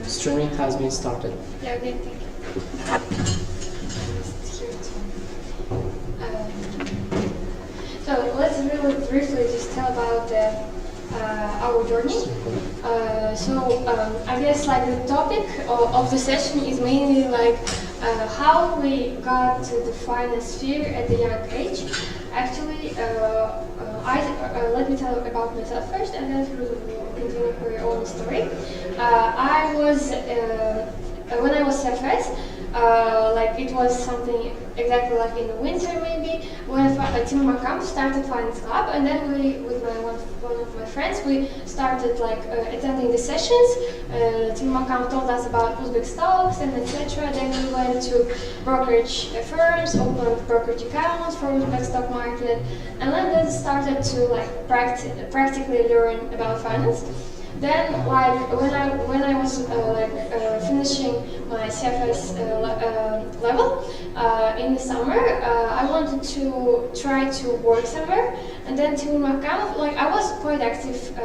streaming has been started. Yeah, okay, thank you. So let's really briefly just tell about our journey. I guess like the topic of the session is mainly like how we got to the finance sphere at a young age. Actually, let me tell you about myself first, and then Feruza will continue her own story. I was when I was CFS. Like it was something exactly like in the winter maybe when Team Makam started Finance Club, and then we, with one of my friends, we started like attending the sessions. Team Makam told us about Uzbek stocks and etc. Then we went to brokerage firms, opened brokerage accounts for Uzbek stock market, and then started to like practically learn about finance. Then, like when I was finishing my CFS level in the summer, I wanted to try to work somewhere. And then to my account, like I was quite active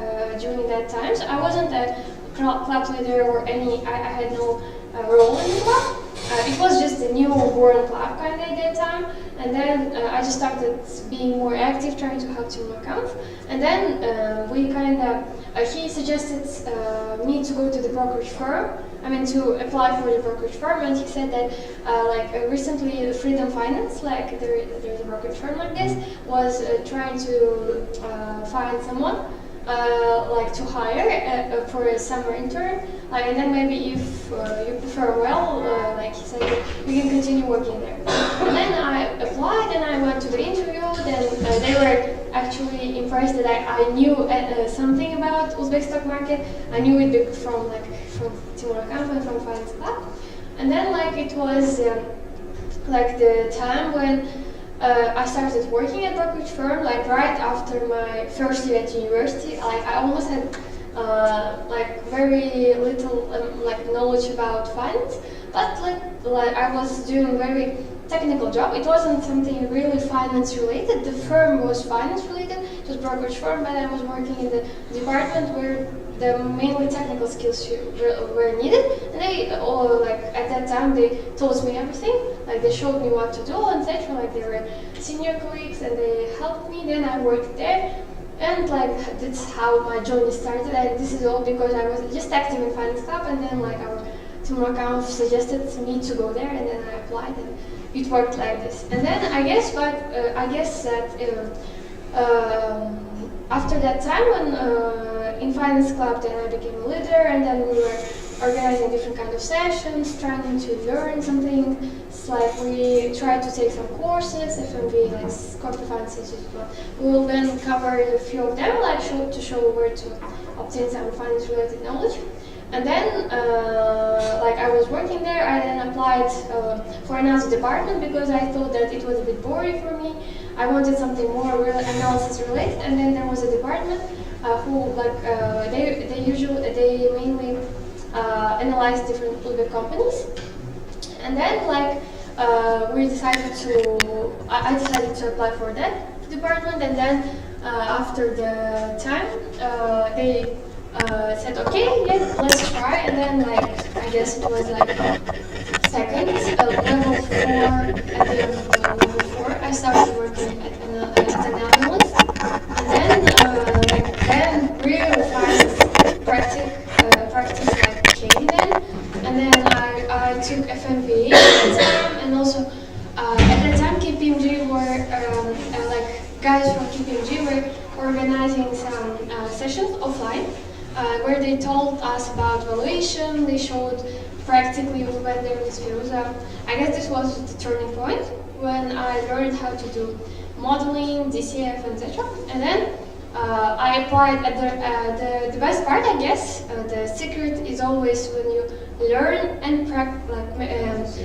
during that time. So I wasn't a club leader or any. I had no role in the club. It was just a newborn club kind of at that time, and then I just started being more active, trying to help Team account. And then we kind of he suggested me to go to the brokerage firm. I mean to apply for the brokerage firm, and he said that recently Freedom Finance, like there's a brokerage firm like this, was trying to find someone. Like to hire for a summer intern, like, and then maybe if you prefer well, like he said, you can continue working there. And then I applied and I went to the interview. Then they were actually impressed that I knew something about Uzbek stock market. I knew it from Timur Camp and from Finance Club. And then like it was like the time when I started working at brokerage firm, like right after my first year at university. Like I almost had like very little like knowledge about finance, but like I was doing very technical job. It wasn't something really finance related. The firm was finance related, it was brokerage firm, but I was working in the department where the mainly technical skills were needed, and they all like at that time they taught me everything. Like they showed me what to do, etc. Like they were senior colleagues and they helped me. Then I worked there, and like that's how my journey started. And this is all because I was just active in Finance Club, and then like our Team account suggested me to go there, and then I applied, and it worked like this. And then I guess that after that time when in Finance Club, then I became a leader, and then we were organizing different kind of sessions, trying to learn something. It's like we tried to take some courses, FMB, like corporate finance. We will then cover a few of them, like to show where to obtain some finance related knowledge. And then, like I was working there, I then applied for another department because I thought that it was a bit boring for me. I wanted something more analysis related, and then there was a department who, like, they mainly analyze different Uzbek companies. And then, like, I decided to apply for that department, and then after the time, they said, okay, yes, let's try. And then, like, I guess it was like second, level 4, at the end of level 4, I started working at an analyst. And then real fast practice like came then. And then I took FMBA at that time, and also at that time KPMG were, like guys from KPMG were organizing some sessions offline. Where they told us about valuation. They showed practically we went there with Feruza. I guess this was the turning point when I learned how to do modeling, DCF, etc. And then I applied at the best part, I guess. The secret is always when you learn and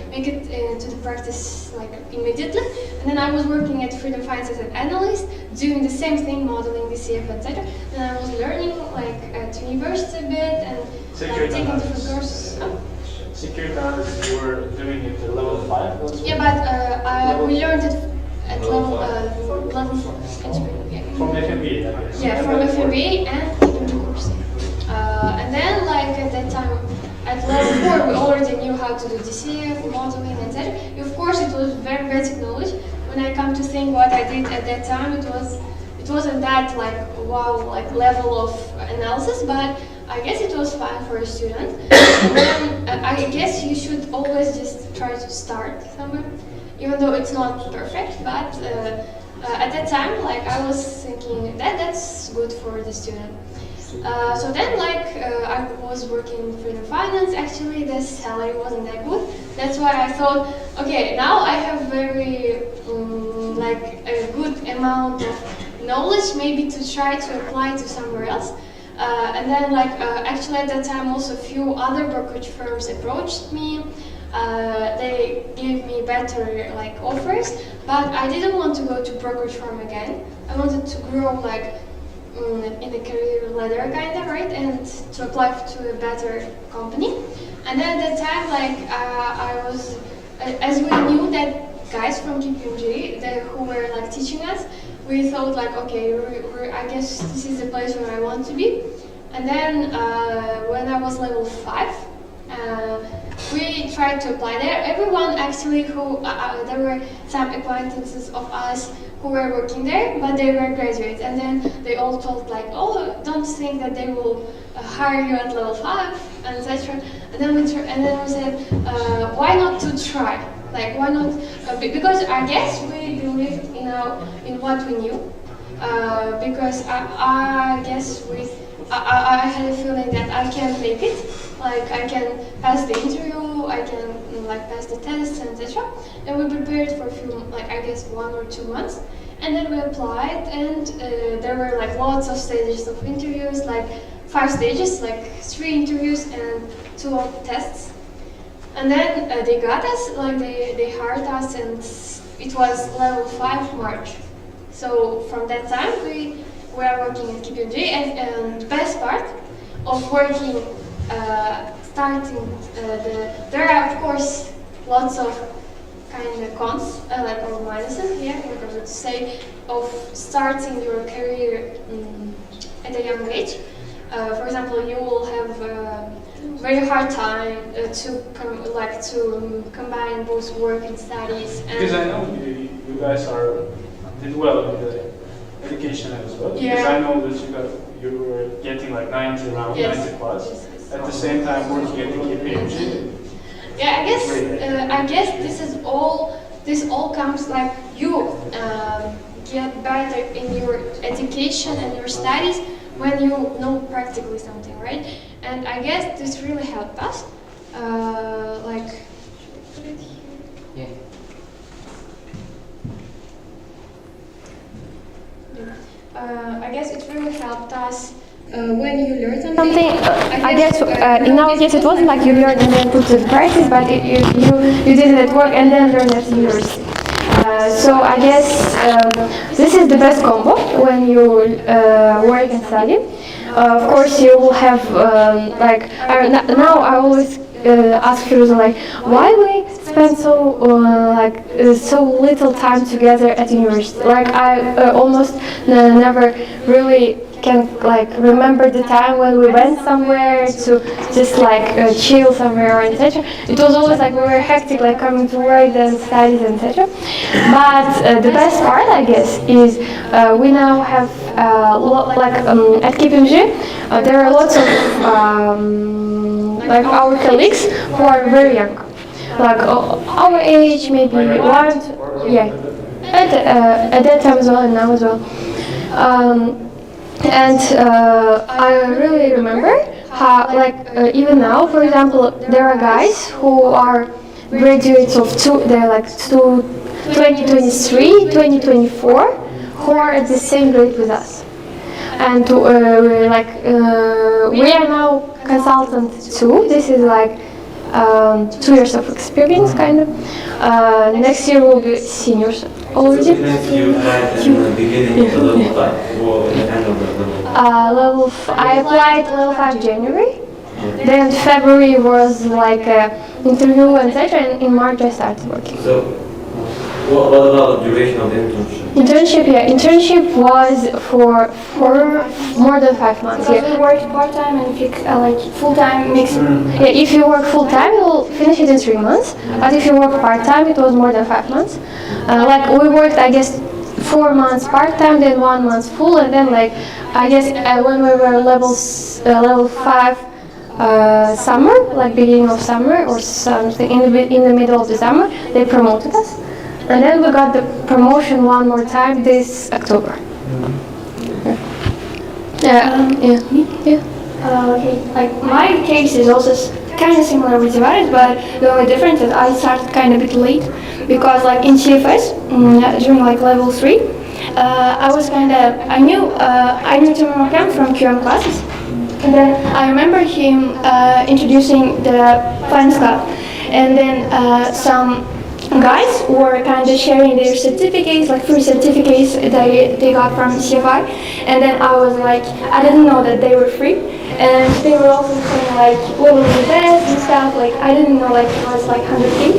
make it into the practice like immediately. And then I was working at Freedom Finance as an analyst, doing the same thing, modeling, DCF, etc. And I was learning like at university a bit and like, taking different courses. Security analysis, you were doing it at level 5? Yeah, but we learned it at level 4. From FMBA, I guess. Yeah, from FMBA and KPMG course. And then, like at that time, I at level 4 we already knew how to do DCF, modeling, etc. Of course, it was very basic knowledge. When I come to think what I did at that time, it wasn't that like wow like level of analysis, but I guess it was fine for a student. And then I guess you should always just try to start somewhere, even though it's not perfect. But at that time, like I was thinking that that's good for the student. So then, like I was working for the finance. Actually, the salary wasn't that good. That's why I thought, okay, now I have very like a good amount of knowledge, maybe to try to apply to somewhere else. And then, like actually at that time, also a few other brokerage firms approached me. They gave me better like offers, but I didn't want to go to brokerage firm again. I wanted to grow like in the career ladder kind of, right, and to apply to a better company. And then at that time, like I was, as we knew that guys from KPMG who were like teaching us, we thought like, okay, I guess this is the place where I want to be. And then when I was level 5, we tried to apply there. Everyone actually who, there were some acquaintances of us who were working there, but they were graduates. And then they all told like, oh, don't think that they will hire you at level 5, and etc. And then we said, why not to try? Like, why not? Because I guess we believed in what we knew. Because I guess I had a feeling that I can make it. Like I can pass the interview, I can like pass the tests, etc. And we prepared for a few, like I guess 1 or 2 months. And then we applied, and there were like lots of stages of interviews, like 5 stages, like 3 interviews and 2 tests. And then they got us, like they hired us, and it was level 5 March. So from that time we are working at KPMG, and the best part of working, starting there are of course lots of kind of cons, like or minuses here, in order to say, of starting your career at a young age. For example, you will have very hard time to combine both work and studies. Because I know you guys did well with the education as well. Yeah. Because I know that you were getting like 90 around, Yes. 90 plus. Yes. At the same time working at the KPMG. Yeah, I guess this all comes like you get better in your education and your studies when you know practically something, right? And I guess this really helped us. Like, Yeah. I guess it really helped us. When you learn something, I guess in our case it wasn't like you learned and then put it to practice, but you did it at work and then learned at university. So I guess this is the best combo when you work and study. Of course, you will have now I always ask Feruza like, why we spend so little time together at university. Like I almost never really can like remember the time when we went somewhere to just like chill somewhere, etc. It was always like we were hectic, like coming to work, then studies, etc. But the best part, I guess, is we now have at KPMG there are lots of like our colleagues who are very young, like our age, maybe one, yeah, at that time as well and now as well. And I really remember how, even now, for example, there are guys who are graduates of 2023, 2024, who are at the same grade with us. And we are now consultant 2. This is like 2 years of experience, kind of. Next year we'll be seniors already. So you applied in the beginning of the level 5 or at the end of the level 5? I applied level 5 January. Then February was like interview and such, and in March I started working. So What about the duration of the internship? Internship was for more than 5 months. Because we worked part-time and like full-time mix. Yeah, if you work full time, you'll finish it in 3 months. But if you work part time, it was more than 5 months. Like we worked, I guess, 4 months part time, then 1 month full, and then like I guess when we were level 5 summer, like beginning of summer or something in the middle of the summer, they promoted us, and then we got the promotion one more time this October. Okay, like my case is also kind of similar with Zevara's, but the only difference is I started kind of a bit late because like in CFS during like level 3, I knew Timur Makam from QM classes, and then I remember him introducing the finance club, and then some guys were kind of sharing their certificates, like free certificates they got from CFI, and then I was like, I didn't know that they were free, and they were also saying like what was the best and stuff, like I didn't know like it was like 100K,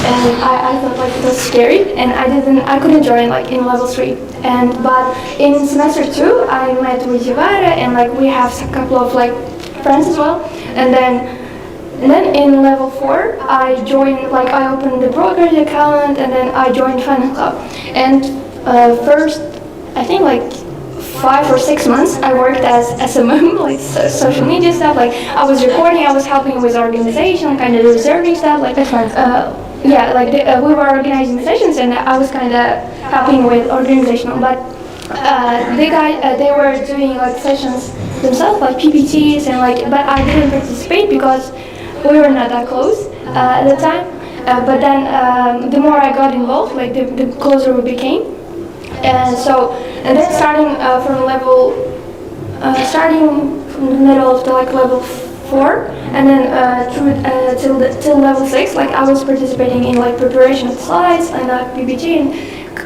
and I thought like it was scary, and I couldn't join like in level 3, but in semester 2 I met with Zevara, and like we have a couple of like friends as well, and then in level 4, I joined, like I opened the brokerage account, and then I joined Finance Club. And first, I think like 5 or 6 months, I worked as SMM, like social media stuff. Like I was recording, I was helping with organization, kind of reserving stuff. Like we were organizing sessions, and I was kind of helping with organizational. But they were doing like sessions themselves, like PPTs, and like. But I didn't participate because we were not that close at the time, but then the more I got involved, like the closer we became, and then starting from the middle of the like level 4, and then till level 6, like I was participating in like preparation of slides and PPT and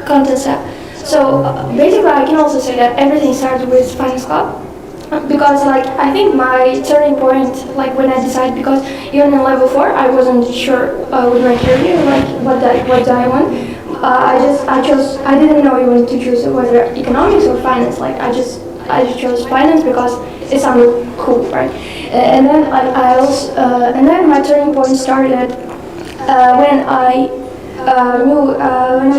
content stuff. So basically, I can also say that everything started with Finance Club. Because like I think my turning point, like when I decided, because even in level 4 I wasn't sure with my career, like what do I want. I didn't know even to choose whether economics or finance. Like I just chose finance because it sounded cool, right? And then and then my turning point started when I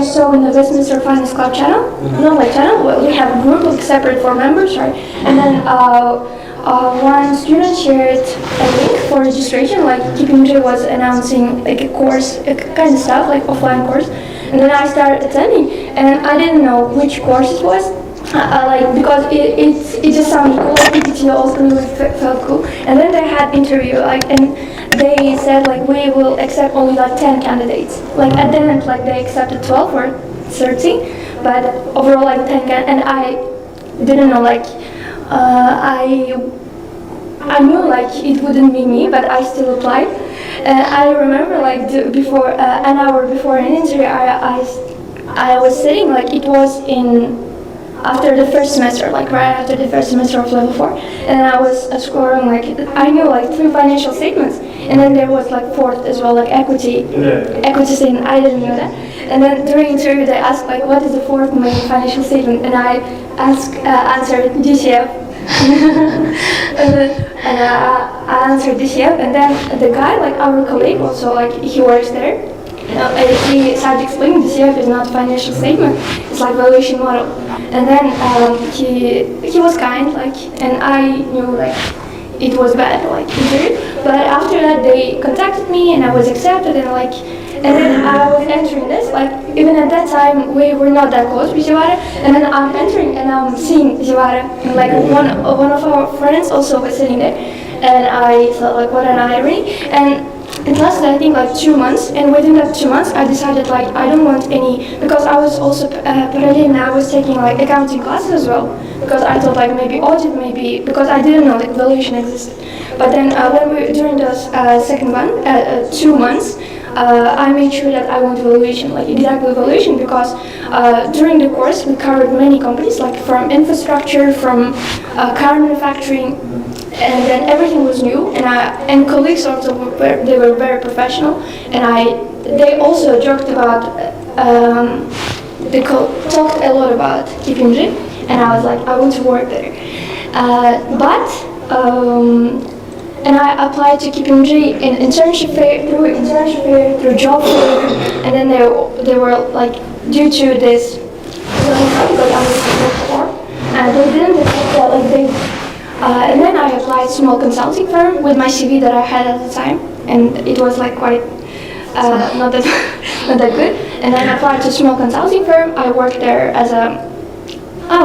saw in the Westminster Finance Club channel, not my channel, well, we have a group of separate for members, right? And then one student shared a link for registration, like KPMG was announcing like a course, kind of stuff, like offline course. And then I started attending, and I didn't know which course it was, because it just sounded cool, like PPT also really felt cool. And then they had interview, and they said like we will accept only like 10 candidates. Like at the end, like they accepted 12 or 13, but overall like 10 and I didn't know I knew like it wouldn't be me, but I still applied. I remember like before an hour before an interview, I was sitting, like it was after the first semester, like right after the first semester of level 4, and I was scoring like I knew like 3 financial statements, and then there was like 4th as well, like equity statement. I didn't know that. And then during interview they asked like what is the 4th main financial statement, and I answered DCF. and I answered DCF, and then the guy, like our colleague, also like he works there. He started explaining DCF is not financial statement; it's like valuation model. And then he was kind, like, and I knew like it was bad, like interview. But after that, they contacted me, and I was accepted, and then I was entering this, like, even at that time, we were not that close with Zevara, and then I'm entering, and I'm seeing Zevara, and, like, one of our friends also was sitting there, and I thought, like, what an irony, and it lasted, I think, like 2 months, and within that 2 months, I decided, like, I don't want any, because I was also, parallel, I was taking, like, accounting classes as well, because I thought, like, maybe audit, maybe, because I didn't know that valuation existed. But then, during those second 2 months, I made sure that I want valuation, like exactly valuation, because during the course we covered many companies, like from infrastructure, from car manufacturing, and then everything was new, and colleagues also were very professional, and they also joked about they talked a lot about KPMG, and I was like, I want to work there. And I applied to KPMG in internship fair, through job fair, and then they were like, due to this, like I was before, and they didn't accept that, like they. And then I applied small consulting firm with my CV that I had at the time, and it was like quite not that not that good. And then I applied to small consulting firm. I worked there as a.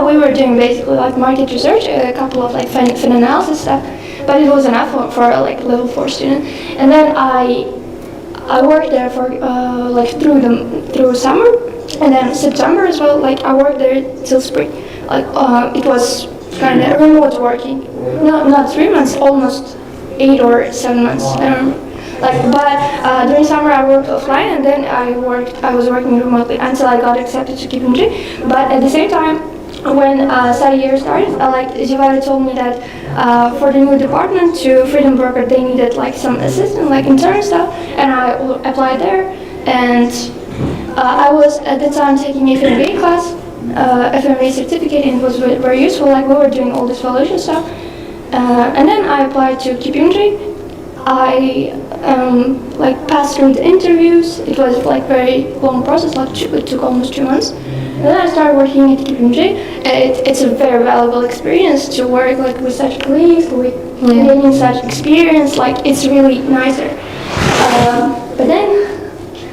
We were doing basically like market research, a couple of like fin analysis stuff, but it was enough for like level 4 student. And then I worked there for like through summer, and then September as well. Like I worked there till spring. Like it was kind of remote working. No, not 3 months, almost 8 or 7 months. I don't remember. Like, but during summer I worked offline, and then I was working remotely until I got accepted to KPMG. But at the same time, when study year started, like Zevara told me that for the new department to Freedom Broker, they needed like some assistant, like intern stuff, and I applied there. And I was at the time taking FMBA class, FMBA certificate, and it was very useful. Like we were doing all this valuation stuff, and then I applied to KPMG. I like passed through the interviews. It was like very long process, like it took almost 2 months. And then I started working at KPMG. It's a very valuable experience to work like with such colleagues, with gaining such experience. Like it's really nicer. But then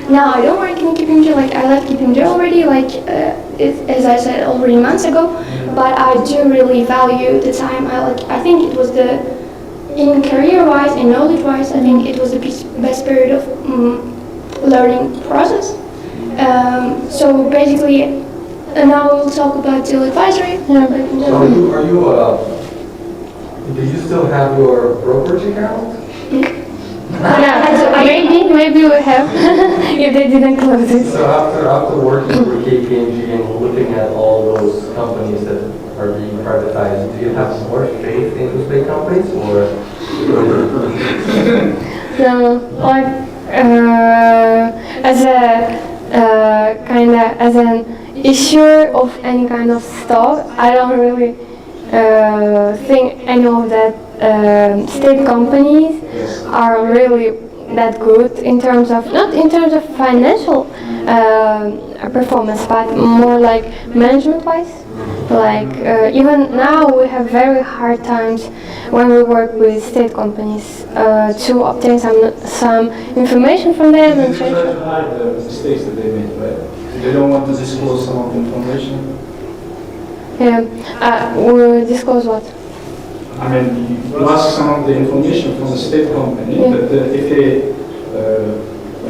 now I don't work in KPMG. Like I left KPMG already. Like as I said already months ago. But I do really value the time. I think it was in career-wise and knowledge-wise, I think it was the best period of learning process. So basically, now we'll talk about deal advisory. So do you still have your brokerage account? Yeah, maybe we have, if they didn't close it. So after working for KPMG and looking at all those companies that are being privatized, do you have more faith in Uzbek companies, or? No, like as an issuer of any kind of stock, I don't really think any of that state companies are really that good in terms of, not in terms of financial performance, but more like management-wise. Like even now we have very hard times when we work with state companies to obtain some information from them. They try to hide the mistakes that they made, right? They don't want to disclose some of the information. Yeah, we disclose what? I mean, you ask some of the information from the state company, but if they...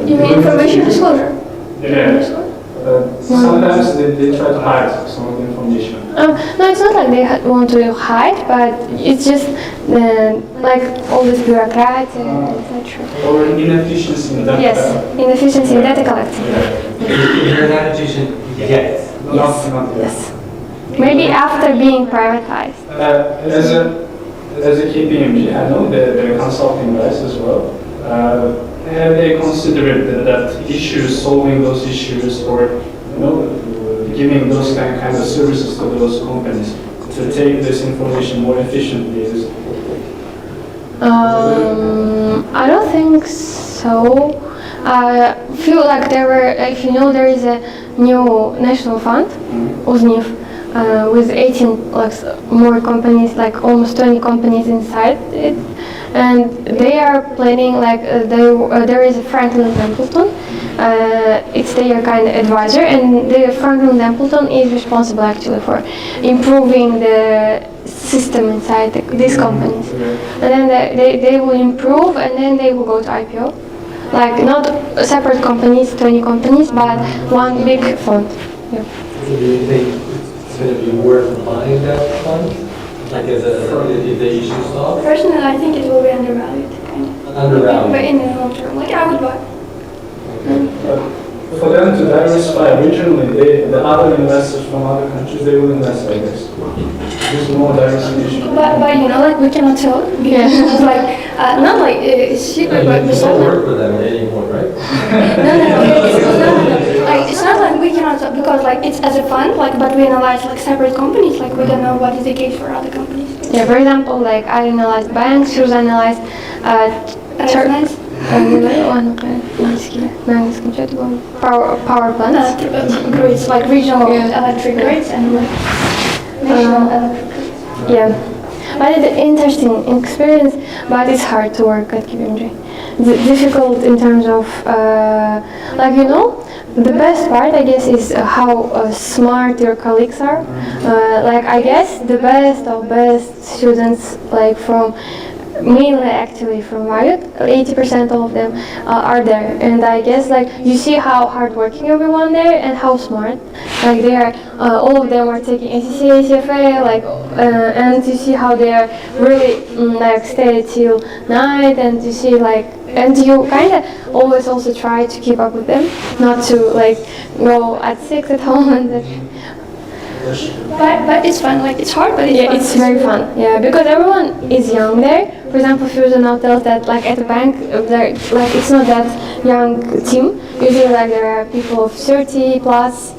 you mean information disclosure? Yeah. Sometimes they try to hide some of the information. No, it's not like they want to hide, but it's just like all this bureaucracy, etc. Or inefficiency in data. Yes, inefficiency in data collecting. You're not efficient yet. Not yet. Yes. Maybe after being privatized. As a KPMG, I know the consulting guys as well. Have they considered that issues, solving those issues, or giving those kind of services to those companies to take this information more efficiently? I don't think so. I feel like if you know, there is a new national fund, UZNIF, with 18 more companies, like almost 20 companies inside it. And they are planning, like there is a Franklin Templeton. It's their kind of advisor, and the Franklin Templeton is responsible actually for improving the system inside these companies. And then they will improve, and then they will go to IPO. Like not separate companies, 20 companies, but one big fund. Yeah. So do you think it's going to be worth buying that fund? Like if they issue stock? Personally, I think it will be undervalued. Undervalued. But in the long term, like I would buy. For them to diversify regionally, the other investors from other countries, they will invest, I guess. There's more diversification. But like we cannot tell. It's like not like it's secret, but you don't work with them anymore, right? No. like it's not like we cannot because like it's as a fund, like but we analyze like separate companies, like we don't know what is the case for other companies. Yeah, for example, like I analyzed banks, Feruza analyzed Nice. power plants. Grids, like regional electric grids and like national electric grids. Yeah, but it's an interesting experience, but it's hard to work at KPMG. It's difficult in terms of, like the best part I guess is how smart your colleagues are. Like I guess the best of best students, like from mainly actually from Riot, 80% of them are there, and I guess like you see how hardworking everyone there and how smart, like they are, all of them are taking ACCA, CFA, like, and you see how they are really like stay till night, and you see like, and you kind of always also try to keep up with them, not to like go at 6 at home and then, But it's fun, like it's hard, but it's fun. it's very fun. Yeah, because everyone is young there. For example, Feruza now tells that like at the bank, there like it's not that young team. Usually like there are people of 30 plus,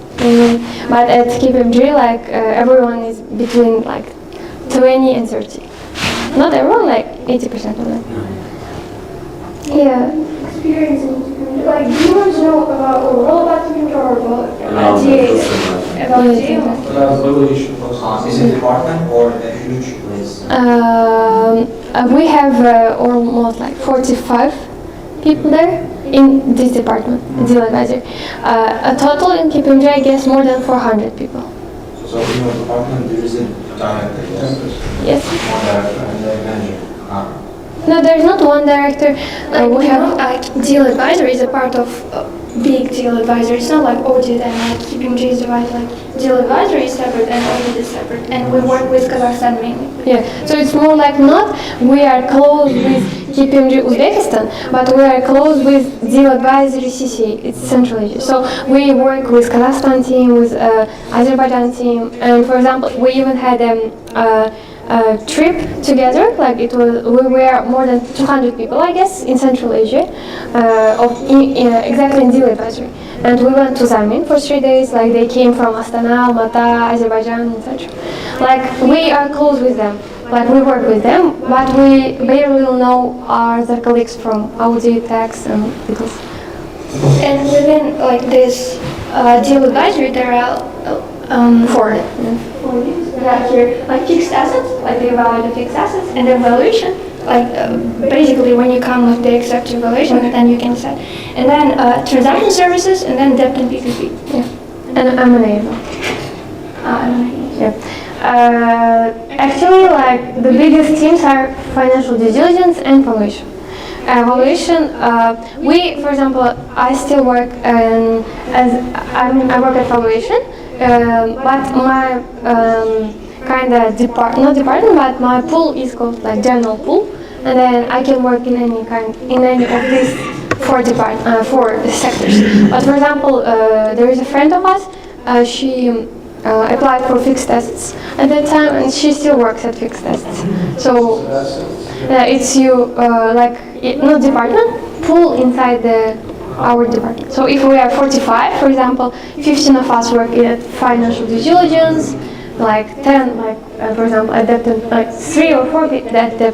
but at KPMG like everyone is between like 20 and 30. Not everyone, like 80% of them. Yeah. Like, do you want to know about overall about KPMG or about GAs? About GAs? Is it department or a huge place? We have almost like 45 people there in this department, deal advisory. A total in KPMG, I guess, more than 400 people. So in your department there is a director, Yes. one director and a manager. No, there's not one director. We have. Deal advisory is a part of big deal advisory. It's not like audit and like KPMG is divided. Like deal advisory is separate and audit is separate, and we work with Kazakhstan mainly. Yeah, so it's more like not we are close with KPMG Uzbekistan, but we are close with deal advisory CC. It's Central Asia. So we work with Kazakhstan team, with Azerbaijan team, and for example, we even had a trip together. Like we were more than 200 people, I guess, in Central Asia, exactly in deal advisory. And we went to Zamin for 3 days. Like they came from Astana, Almaty, Azerbaijan, etc. Like we are close with them. Like we work with them, but we barely know our other colleagues from audit, tax, and legal. And within like this deal advisory, there are Four. we have here like fixed assets, like they evaluate the fixed assets, and the valuation, like basically when you come with the accepted valuation, then you can set. And then transaction services, and then debt and PPP. Yeah, and M&A. Yeah. Actually, like the biggest teams are financial due diligence and valuation. Valuation, we, for example, I still work I work at valuation, but my not department, but my pool is called like general pool, and then I can work in any of these four sectors. But for example, there is a friend of us. She applied for fixed assets at that time, and she still works at fixed assets. So it's not department, pool inside our department. So if we are 45, for example, 15 of us work at financial due diligence, like 10, for example, at debt, like 3 or 4 that debt.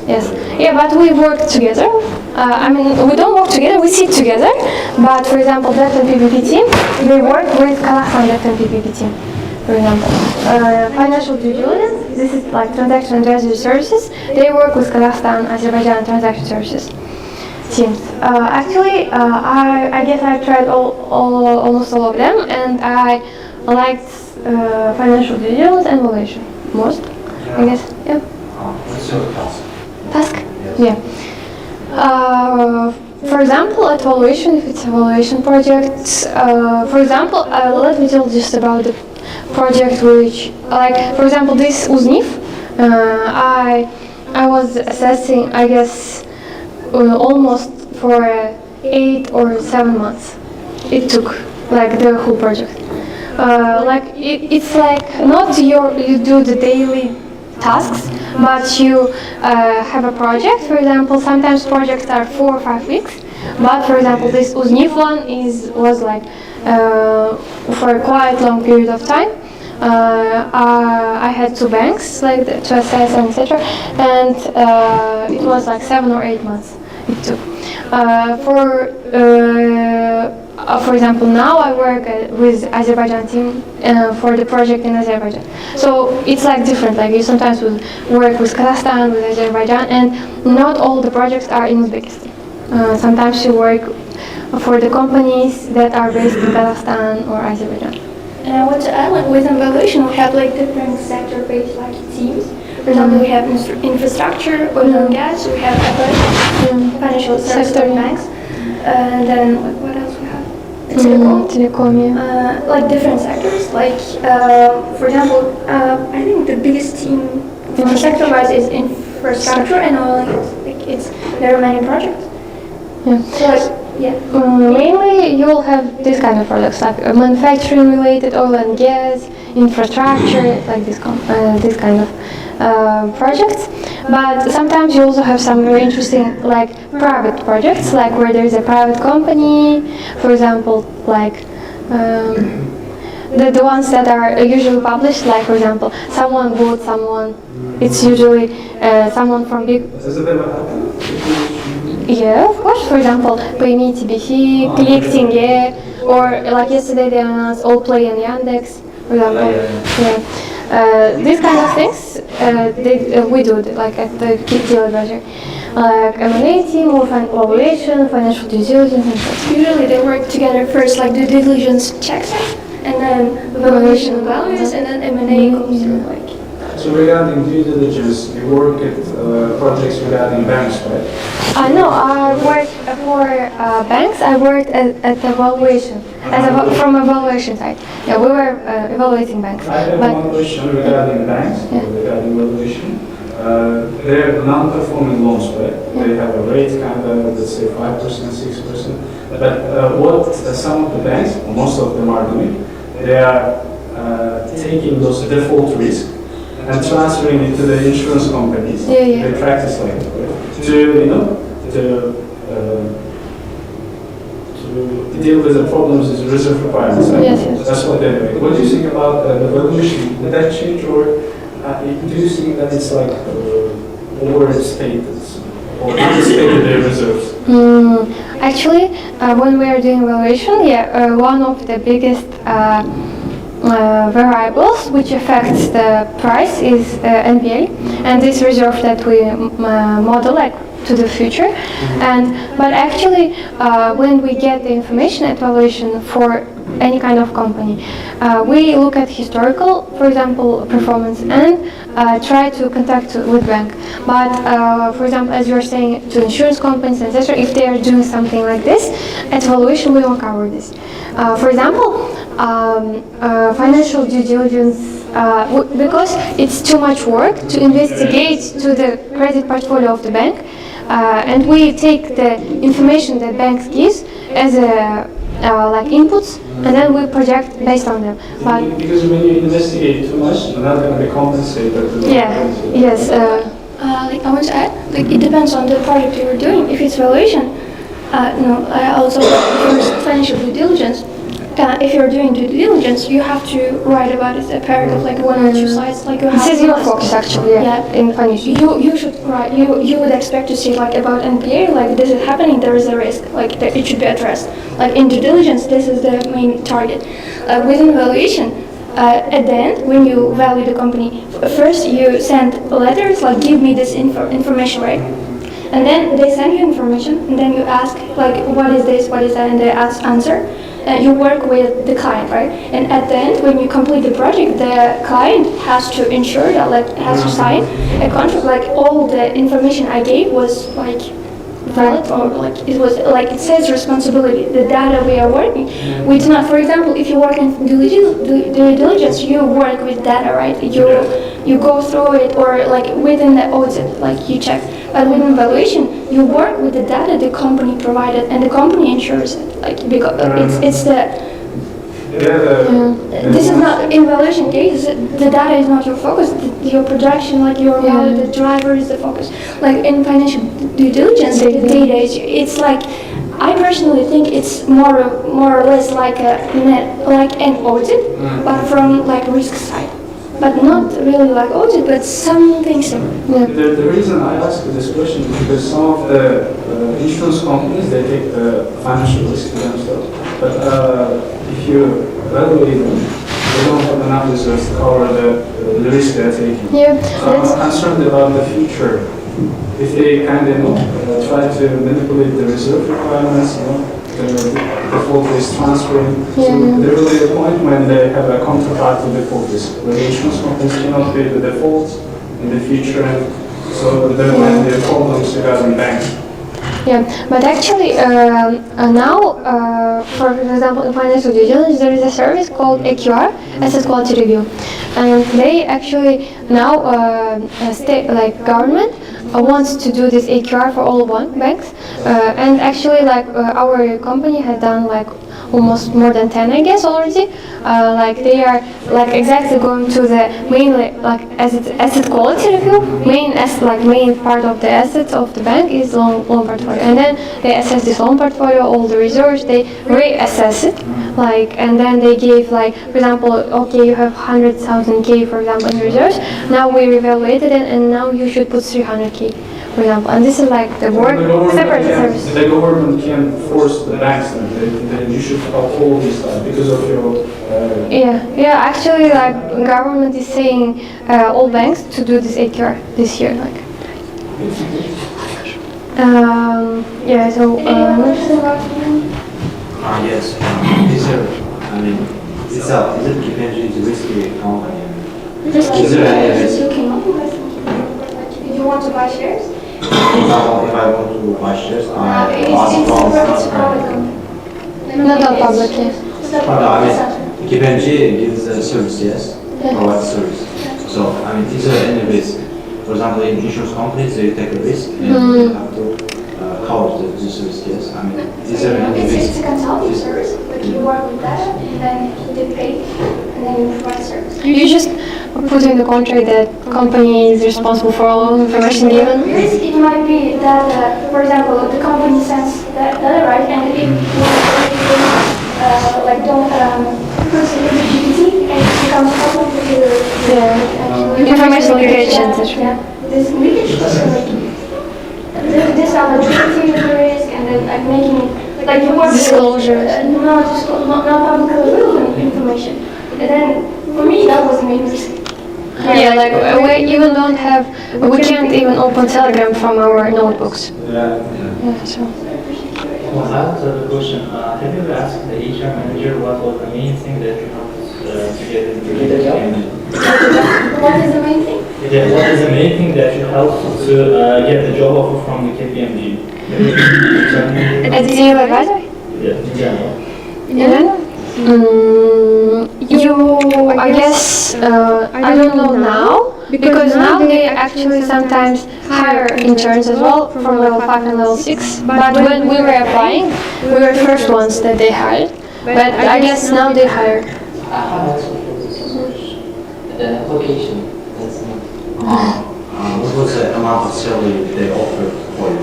Yes, yeah, but we work together. We don't work together, we sit together. But for example, debt and PPP team, they work with Kazakhstan debt and PPP team. For example, financial due diligence, this is like transaction and treasury services. They work with Kazakhstan, Azerbaijan transaction services teams. I guess I tried almost all of them, and I liked financial due diligence and valuation most. I guess, yeah. What's your task? Task? Yeah. For example, at valuation, if it's a valuation project, for example, let me tell just about the project which, like, for example, this UZNIF, I was assessing, I guess, almost for 8 or 7 months. It took, like, the whole project. It's like not you do the daily tasks, but you have a project. For example, sometimes projects are 4 or 5 weeks, but for example, this UZNIF one was like for a quite long period of time. I had 2 banks like to assess and etc. And it was like 7 or 8 months it took. For example, now I work with Azerbaijan team for the project in Azerbaijan. So it's like different. Like you sometimes will work with Kazakhstan, with Azerbaijan, and not all the projects are in Uzbekistan. Sometimes you work for the companies that are based in Kazakhstan or Azerbaijan. And I want to add, like within valuation, we have like different sector-based like teams. For example, we have infrastructure, oil and gas, we have financial sector banks, and then like, what else we have? Telecom, yeah. Like different sectors. Like for example, I think the biggest team sector-wise is infrastructure and oil and gas. Like there are many projects. Yeah. So like, yeah. Mainly, you'll have this kind of products like manufacturing related, oil and gas, infrastructure, like this kind of projects. But sometimes you also have some very interesting like private projects, like where there is a private company, for example, like the ones that are usually published, like for example, someone bought someone. It's usually someone from big. Yeah, of course. For example, Payme TBC, collecting, yeah, or like yesterday they announced All Play and Yandex, for example. Yeah. These kind of things we do like at the deal advisory, like M&A team or valuation, financial due diligence, and such. Usually they work together first, like due diligence checks, and then valuation values, and then M&A comes through. Like. So regarding due diligence, you work at projects regarding banks, right? No, I worked for banks. I worked at evaluation, from evaluation side. Yeah, we were evaluating banks. I have one question regarding banks, regarding evaluation. They're non-performing loans, right? They have a rate kind of, let's say 5%, 6%. But what some of the banks, most of them are doing, they are taking those default risks and transferring it to the insurance companies. They practice like that, right? To deal with the problems is reserve requirements. Right? Yes. That's what they're doing. What do you think about the valuation? Would that change, or do you think that it's like overstated or understated their reserves? Actually, when we are doing valuation, one of the biggest variables which affects the price is NPL, and this reserve that we model like to the future. But actually, when we get the information at valuation for any kind of company, we look at historical, for example, performance, and try to contact with bank. But for example, as you are saying, to insurance companies, etc., if they are doing something like this, at valuation we won't cover this. For example, financial due diligence, because it's too much work to investigate to the credit portfolio of the bank, and we take the information that banks gives as like inputs, and then we project based on them. But because when you investigate too much, you're not going to be compensated. Yes. Like I want to add, like it depends on the project you're doing. If it's valuation, I also first financial due diligence. If you're doing due diligence, you have to write about it a paragraph, like 1 or 2 slides. Like you have. This is your focus, actually. In financial. You should write. You would expect to see like about NPA, like this is happening. There is a risk. Like it should be addressed. Like in due diligence, this is the main target. Within valuation, at the end, when you value the company, first you send letters like give me this information, right? And then they send you information, and then you ask like what is this, what is that, and they answer. You work with the client, right? And at the end, when you complete the project, the client has to ensure that, like, has to sign a contract. Like all the information I gave was like valid, or like it was like it says responsibility. The data we are working, we do not. For example, if you work in due diligence, you work with data, right? You go through it, or like within the audit, like you check. But within valuation, you work with the data the company provided, and the company ensures it. Like because it's the This is not evaluation case. The data is not your focus. Your projection, like your value, the driver is the focus. Like in financial due diligence, the data is. It's like I personally think it's more or less like an audit, but from like risk side. But not really like audit, but something similar. The reason I ask this question is because some of the insurance companies, they take the financial risk to themselves. But if you evaluate them, they don't have enough reserves to cover the risk they're taking. So I'm concerned about the future. If they kind of try to manipulate the reserve requirements, the default risk transferring. So there will be a point when they have a counterparty default risk, where the insurance companies cannot pay the default in the future, and so there might be problems regarding banks. Yeah, but actually now, for example, in financial due diligence, there is a service called AQR, Asset Quality Review, and they actually now state like government wants to do this AQR for all banks, and actually like our company has done like almost more than 10 I guess already. Like they are like exactly going to the main like asset quality review. Main part of the assets of the bank is loan portfolio, and then they assess this loan portfolio, all the reserves, they reassess it, like, and then they give like, for example, okay, you have 100,000 K for example in reserves. Now we reevaluated it, and now you should put 300 K. For example, and this is like the work separate service. The government can force the banks that you should uphold this because of your. Actually, like government is saying all banks to do this AQR this year, like. Yes. Is it KPMG is a risky company? Is there any risk? If you want to buy shares? If I want to buy shares, I ask from. Not public, yes. KPMG gives a service, yes? Provides service. So, is there any risk? For example, in insurance companies, they take a risk and you have to cover the service, yes? Is there any risk? It's a consulting service, like you work with data, and then they pay, and then you provide service. You just put in the contract that company is responsible for all information given. Risk, it might be that, for example, the company sends data, right, and it don't put it in the GPT, and it becomes problem with Information leakage, etc. This leakage is this are the treating the risk, and then like making like you work disclosures. Not publicly relevant information. And then for me that was the main risk. Yeah, like we even don't have, we can't even open Telegram from our notebooks. So. Well, I also have a question. Have you ever asked the HR manager what was the main thing that you helped to get into the job? What is the main thing? Yeah, what is the main thing that you helped to get the job offer from the KPMG? As a senior advisor? Yeah, in general. Yeah. I guess, I don't know now, because now they actually sometimes hire interns as well from level 5 and level 6. But when we were applying, we were the first ones that they hired. But I guess now they hire. The application. What was the amount of salary they offered for you?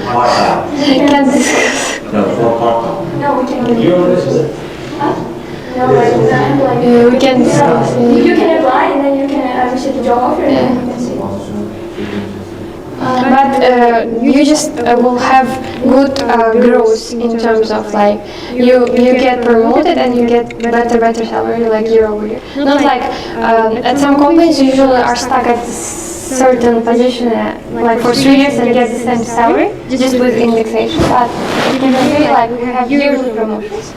Part-time. I can't discuss. No, for part-time. No, we can. You already No, like We can discuss. you can apply, and then you can receive the job offer, and then you can see. But you just will have good growth in terms of like you get promoted and you get better salary like year over year. Not like at some companies you usually are stuck at certain position like for 3 years and get the same salary just with indexation. But you can be like we have yearly promotions.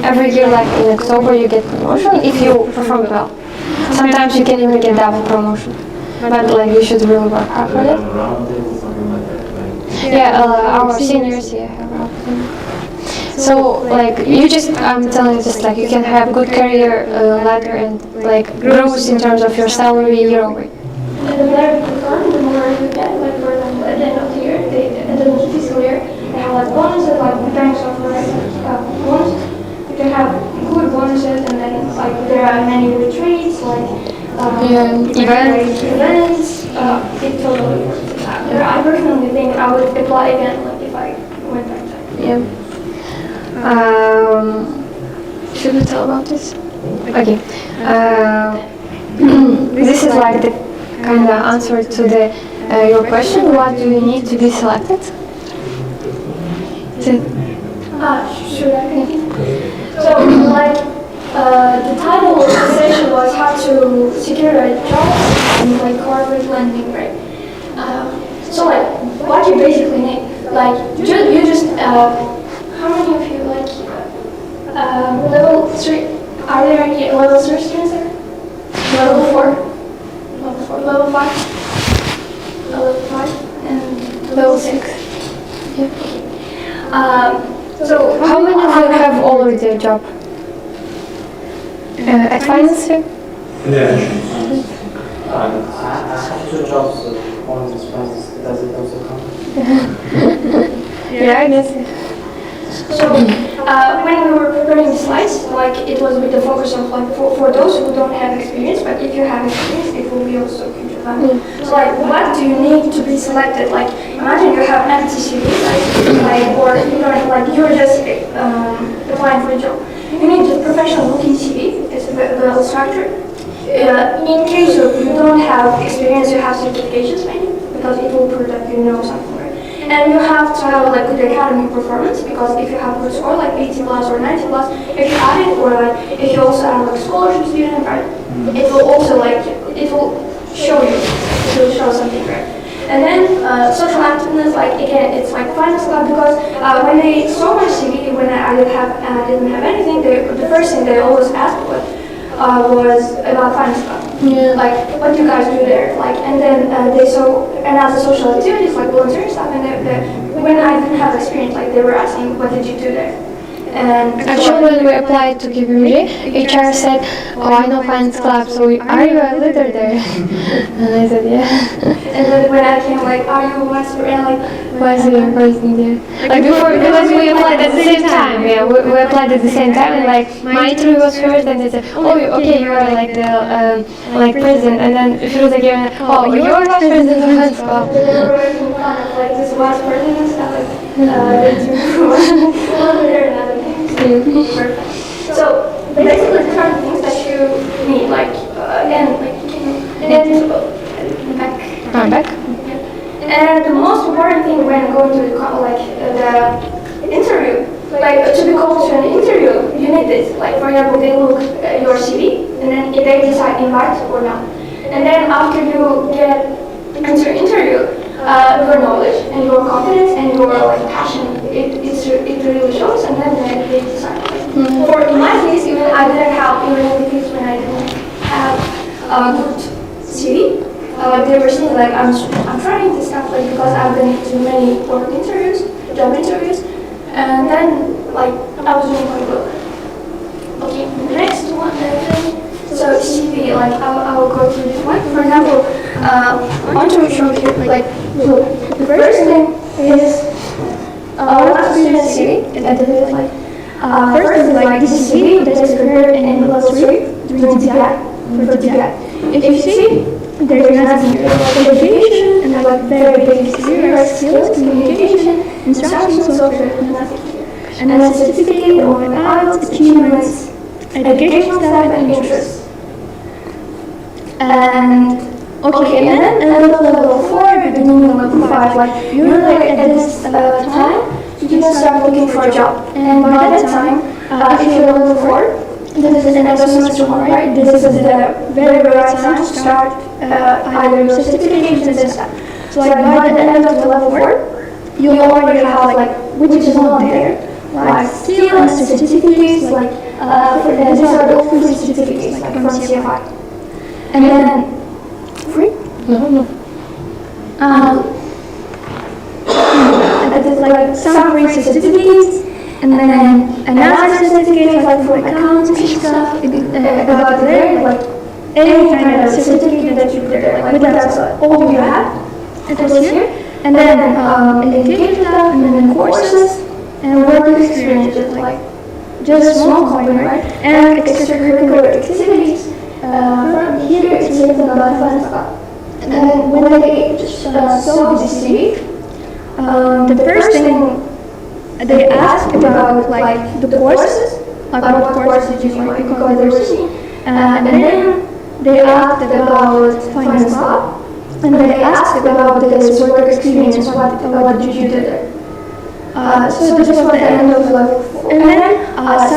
Every year, like in October, you get promotion if you perform well. Sometimes you can even get double promotion. But like you should really work hard for it. Yeah, our seniors, have so like you just, I'm telling you, just like you can have good career ladder and like growth in terms of your salary year over year. And the better you perform, the more you get. Like for example, at the end of the year, at the fiscal year, they have like bonuses, like the banks offer bonus. You can have good bonuses events, it totally works. I personally think I would apply again, like if I went back then. Yeah. Should we tell about this? Okay. This is like the kind of answer to your question. What do you need to be selected? Should I continue? So, like, the title of the session was how to secure a job in like corporate lending, right? So, like, what you basically need, like, you just how many of you like level 3? Are there any level 3 students there? Level 4? Level 4, level 5? Level 5 and level 6. Yeah. So how many of you have already a job? At finance? Yeah. I have 2 jobs, one is finance. Does it also count? Yeah, I guess. So, when we were preparing the slides, like, it was with the focus of, like, for those who don't have experience, but if you have experience, it will be also huge advantage. So, like, what do you need to be selected? Like, imagine you have empty CV, like, or, you know, like, you're just applying for a job. You need a professional-looking CV, it's well structured. In case of you don't have experience, you have certifications, maybe, because it will prove that you know something. And you have to have like good academic performance, because if you have good score like 80 plus or 90 plus, if you add it, or like if you also have like scholarship student, right, it will also like, it will show you, it will show something, right? And then social activeness, like again, it's like finance club, because when they saw my CV, when I didn't have anything, the first thing they always asked was about finance club. Yeah. Like, what do you guys do there? Like, and then they saw another social activities like volunteering stuff, and when I didn't have experience, like they were asking, what did you do there? And actually, when we applied to KPMG, HR said, "Oh, I know finance club, so are you a leader there?" And I said, "Yeah." And then when I came, like, are you a master? And like, Was your person there? Like before, because we applied at the same time. Yeah, we applied at the same time, and like my interview was first, and they said, "Oh, okay, you are like the like president," and then Feruza came and, "Oh, you are vice president of finance club." they were making fun of like this last person and stuff, like they do one there and other things. So basically, the kind of things that you need, like again, like back. I'm back. And the most important thing when going to the interview, like to be called to an interview, you need this. Like, for example, they look at your CV, and then they decide invite or not. And then after you get into interview, your knowledge and your confidence and your like passion, it really shows, and then they decide. For in my case, even I didn't have, even in the case when I didn't have a good CV, they were saying like I'm trying this stuff, like, because I've been to many work interviews, job interviews, and then like I was doing quite good. Okay, the next one, so CV, like I will go through this one. For example, I want to show you, like, look, the first thing is last student CV, and this is like first is like this is CV that is prepared in level 3 during DPI for DPI. If you see, there's nothing here, like education and like very basic skills, communication, instruction, software, nothing here. And then certificate or IELTS, achievements, educational staff, and interests. And okay, and then level 4, beginning of level 5, like usually at this time, you can start looking for a job. And by that time, if you're level 4, this is another semester 1, right? This is the very right time to start either your certifications and stuff. So like by the end of the level 4, you already have like, which is not there, like skill and certificates, like these are all free certificates, like from CFI. And then, free? No. And there's like some free certificates, and then another certificate like for accounting stuff, about there, like any kind of certificate that you there, like that's all you have. It was here, and then education stuff, and then courses, and work experiences, like just small company, right? And extracurricular activities, from here it's written about finance club. And then when they saw this CV, the first thing they asked about like the courses, like what courses you like because they were seeing, and then they asked about finance club, and then they asked about this work experience. What did you do there? So this was the end of level 4. And then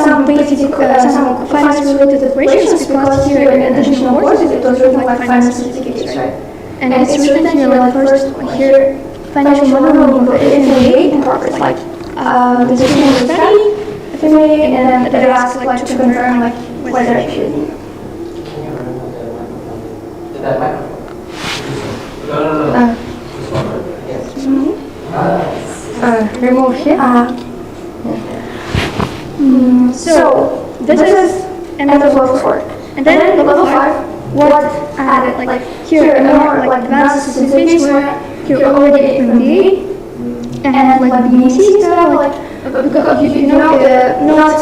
some basic, some finance-related operations, because here in additional courses it was written like finance certificates, right? And it's written here like first here financial modeling FMEA in progress, like the student will study FMEA, and then they ask like to confirm like whether it should be. Can you remove that microphone? No. This one, right? Yes. Remove here. So this is end of level 4, and then level 5. What added like here more like advanced certificates where you're already FMBA and like BEC stuff like because you know not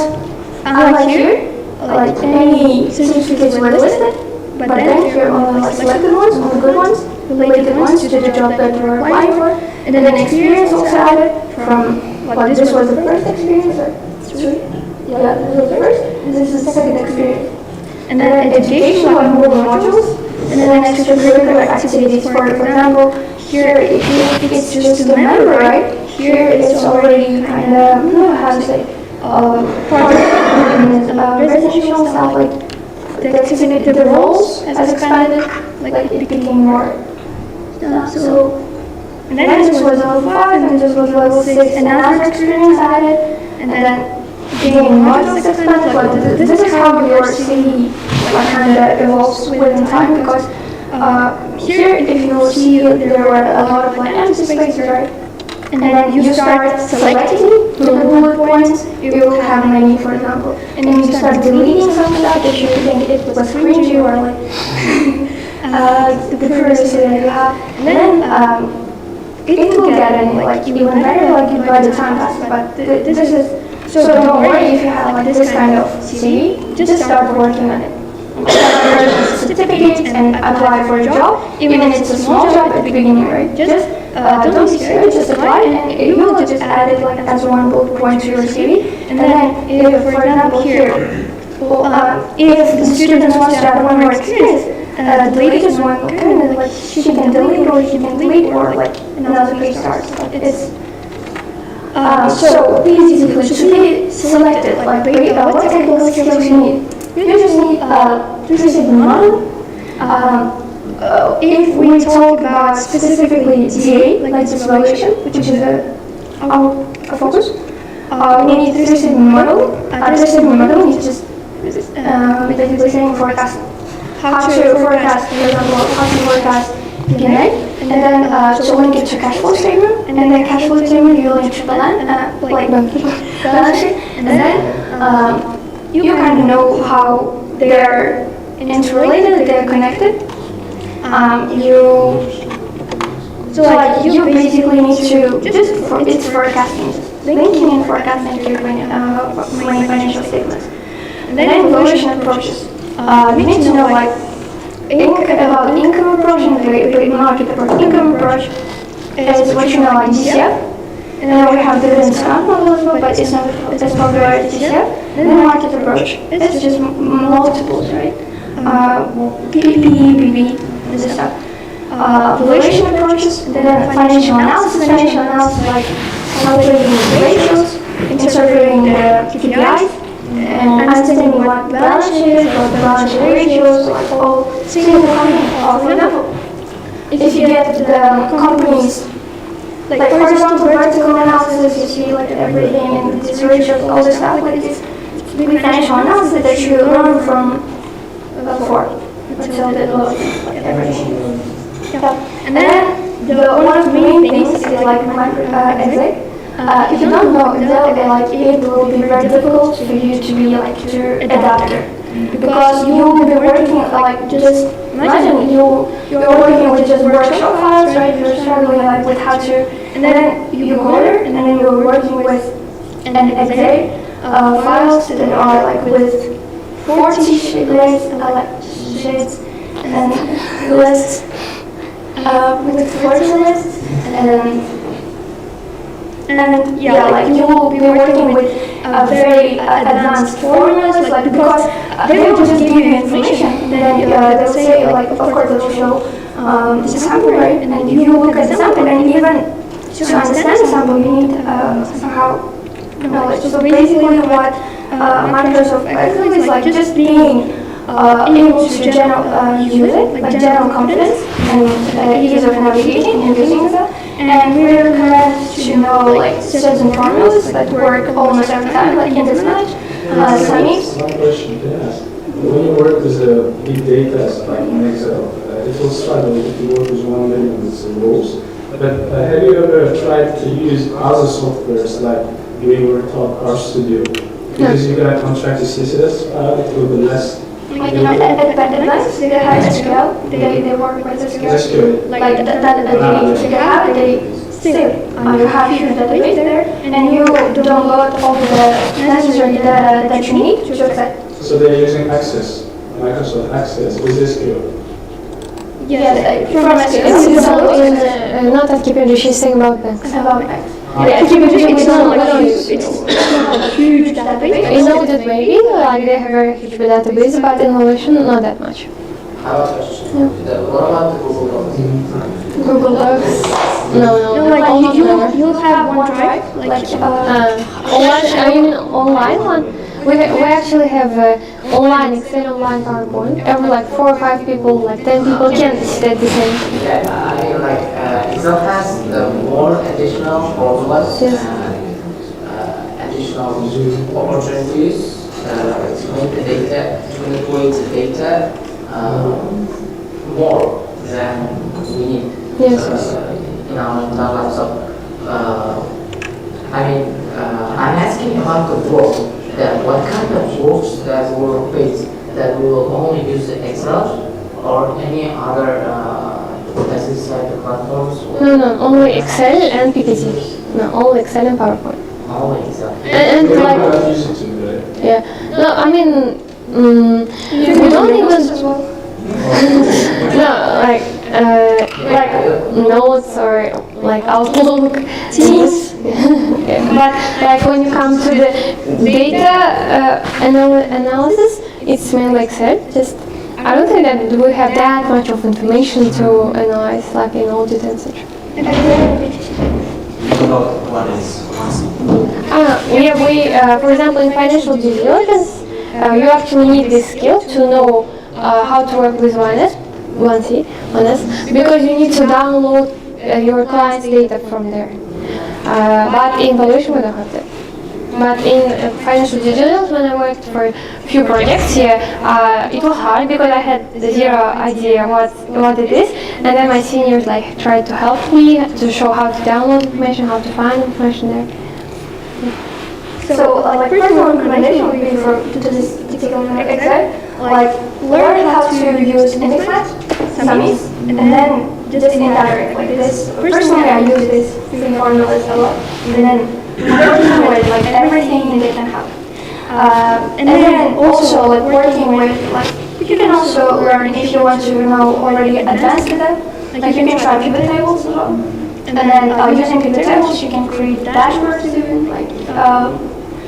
unlike here like any certificates were listed, but then here only like selected ones, only good ones, related ones to the job that you're applying for, and then experience also added from like this was the first experience or yeah, this was the first, this is the second experience. And then education, like more modules, and then extracurricular activities. For example, here it's just a member, right? Here it's already kind of, I don't know how to say, part of residential stuff, like the activity, the roles has expanded, like it became more. So, and then this was level 5, and this was level 6, another experience added, and then gaining modules expanded. Like this is how your CV kind of evolves within time, because here if you will see there were a lot of like empty spaces, right? And then you start selecting the bullet points, you will have many, for example, and then you start deleting some stuff that you think it was cringy or like the previously that you have, and then it will get in like even better like by the time passes. But this is so don't worry if you have like this kind of CV, just start working on it. Start certificates and apply for a job, even if it's a small job at the beginning, right? Just don't be scared, just apply, and you will just add it like as one bullet point to your CV. And then, if, for example, here, if the student wants to have one more experience, the latest one, kind of like she can delete or he can delete or like another page starts. Like it's so basically to be selected, like what technical skills you need. You just need 360 model. If we talk about specifically DA, like this evaluation, which is our focus, we need 360 model. 360 model is just basically saying forecast. How to forecast, for example, how to forecast P&L, and then to link it to cash flow statement, and then the cash flow statement you link to balance sheet, and then you kind of know how they're interrelated, they're connected. So like you basically need to it's forecasting, linking and forecasting to main financial statements. And then evaluation approaches. You need to know like about income approach and the market approach. Income approach is what you know like DCF. And then we have dividend discount model as well, but it's not as popular as DCF. And then market approach, it's just multiples, right? PPE, PB, this stuff. Valuation approaches, and then financial analysis. Financial analysis like calculating the ratios, interpreting the KPIs, and understanding what balance sheet is, what the balance sheet ratios, like all single company. For example, if you get the companies, like for example, vertical analysis, you see like everything and these ratios, all this stuff, like this big financial analysis that you learn from before until the low, like everything. Yeah. And then one of the main things is like micro exec. If you don't know Excel, like it will be very difficult for you to be like to adapter, because you will be working like just imagine you're working with just workshop files, right? You're struggling like with how to, and then you go there, and then you're working with an Excel files that are like with 40 sheets, like sheets and lists with flourish lists and yeah, like you will be working with very advanced formulas, like because they will just give you information, then they'll say like, of course they'll show the sample, right, and you look at the sample, and even to understand the sample you need somehow knowledge. So basically what Microsoft Excel is like just being able to use it, like general confidence and ease of navigating and using Excel. And we recommend to know like certain formulas that work almost every time, like index match, summies. One question to ask. When you work with the big data like in Excel, it will struggle if you work with 1 million rows. But have you ever tried to use other softwares like we were taught RStudio? Because you got contract CSS, it will be less. Like, you know, at deadlines, they have SQL, they work with SQL. Like that they have, they still, you have your database there, and you download all the necessary data that you need to access. So they're using Access, Microsoft Access with SQL. Yes, from SQL. Not at KPMG, she's saying about that. About X. Yeah, KPMG is not like it's a huge database. in audit maybe, like they have a very huge database, but innovation not that much. I have a question. What about the Google Docs? Google Docs? No, No, like almost never. you'll have OneDrive, like Online, I mean online one. We actually have online Excel, online PowerPoint. Every like 4 or 5 people, like 10 people can sit at the same. Yeah, I mean like Excel has more additional formulas Yes. and additional opportunities to make the data, to manipulate the data more than we need Yes. in our life. So I mean I'm asking about the work. That what kind of works that will replace that will only use Excel or any other assets like the platforms? No, only Excel and PPT. No, only Excel and PowerPoint. Only Excel. And We're like, not used to it. yeah. No, I mean, we don't even. No, like notes or like Outlook, Teams. But like when you come to the data analysis, it's mainly Excel. Just I don't think that we have that much of information to analyze, like in audit and such. What is For example, in financial due diligence, you actually need this skill to know how to work with 1C, because you need to download your client's data from there. But in valuation, we don't have that. But in financial due diligence, when I worked for a few projects here, it was hard because I had zero idea what it is, and then my seniors like tried to help me to show how to download information, how to find information there. So, like, personal recommendation would be to just take on Excel, like, learn how to use index match, summies, and then just indirect, like this. Personally, I use these three formulas a lot, and then working with, like, everything they can have. And then also, like, working with, like, you can also learn if you want to know already advanced data, like, you can try pivot tables as well. And then using pivot tables, you can create dashboards even, like,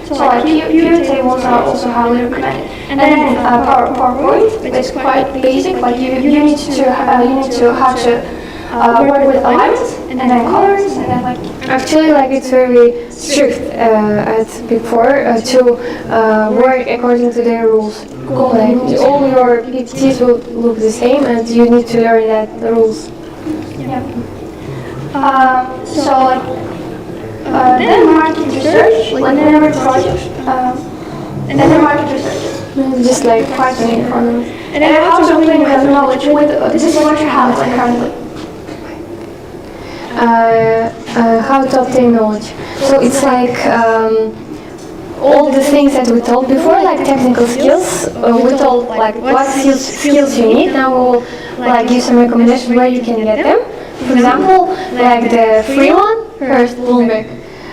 so like pivot tables are also highly recommended. And then PowerPoint, it's quite basic. Like you need to how to work with alignments and then colors and then like. Actually, like it's very strict at Big Four to work according to their rules. Like all your PPTs will look the same, and you need to learn the rules. Yeah. So like. Then market research, like whenever project, and then market research. Just like Questioning for them. And then how to obtain have knowledge with this is what you have like currently. How to obtain knowledge. So it's like all the things that we told before, like technical skills. We told like what skills you need. Now we'll like give some recommendations where you can get them. For example, like the free one, first Bloomberg.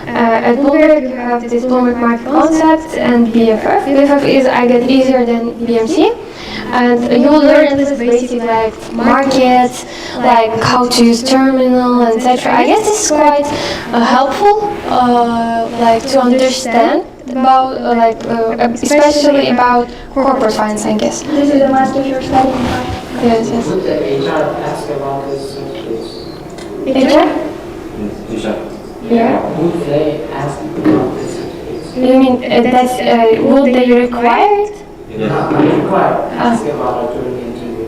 At Bloomberg you have this Bloomberg market concept and BFF. BFF is I get easier than BMC. and you will learn at least basic like markets, like how to use terminal, etc. I guess this is quite helpful, like to understand about especially about corporate finance, I guess. This is the master you're studying, right? Yes, yes. Would the HR ask about this? HR? Yeah. Would they ask about this? You mean that's would they require it? Not required. Ask about it during the interview.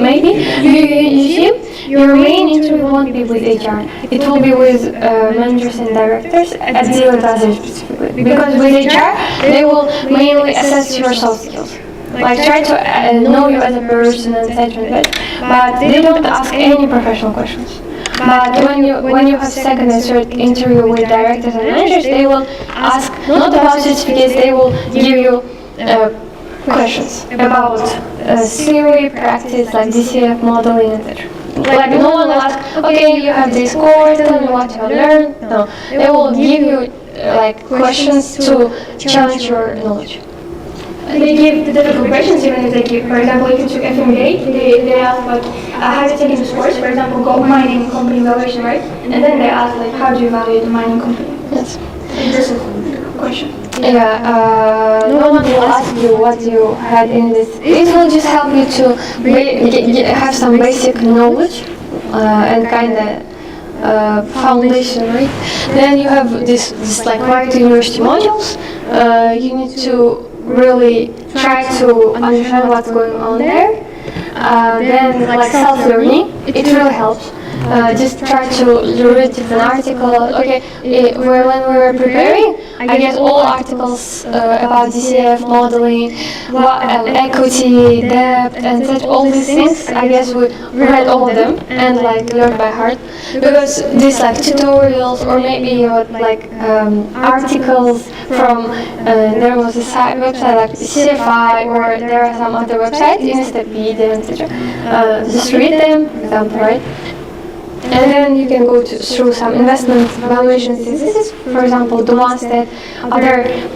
Maybe. You see, your main interview won't be with HR. It will be with managers and directors at the advisor specifically. Because with HR, they will mainly assess your soft skills. Like try to know you as a person, etc. But they don't ask any professional questions. But when you have second and third interview with directors and managers, they will ask not about certificates. They will give you questions about theory, practice, like DCF modeling, etc. Like no one will ask, okay, you have this course, tell me what you have learned. No, they will give you like questions to challenge your knowledge. They give the difficult questions even if they give, for example, if you took FMBA, they ask like, have you taken this course, for example, gold mining company valuation, right? And then they ask like, how do you evaluate the mining company? Yes. This is the question. Yeah, no one will ask you what you had in this. It will just help you to have some basic knowledge and kind of foundation, right? Then you have this like right university modules. You need to really try to understand what's going on there. Then like self-learning, it really helps. Just try to read an article. Okay, when we were preparing, I guess all articles about DCF modeling, equity, debt, and such, all these things. I guess we read all of them and like learned by heart, because these like tutorials or maybe like articles from there was a website like CFI, or there are some other websites, Instapedia, etc. Just read them, for example, right? And then you can go through some investment valuation theses. For example, the ones that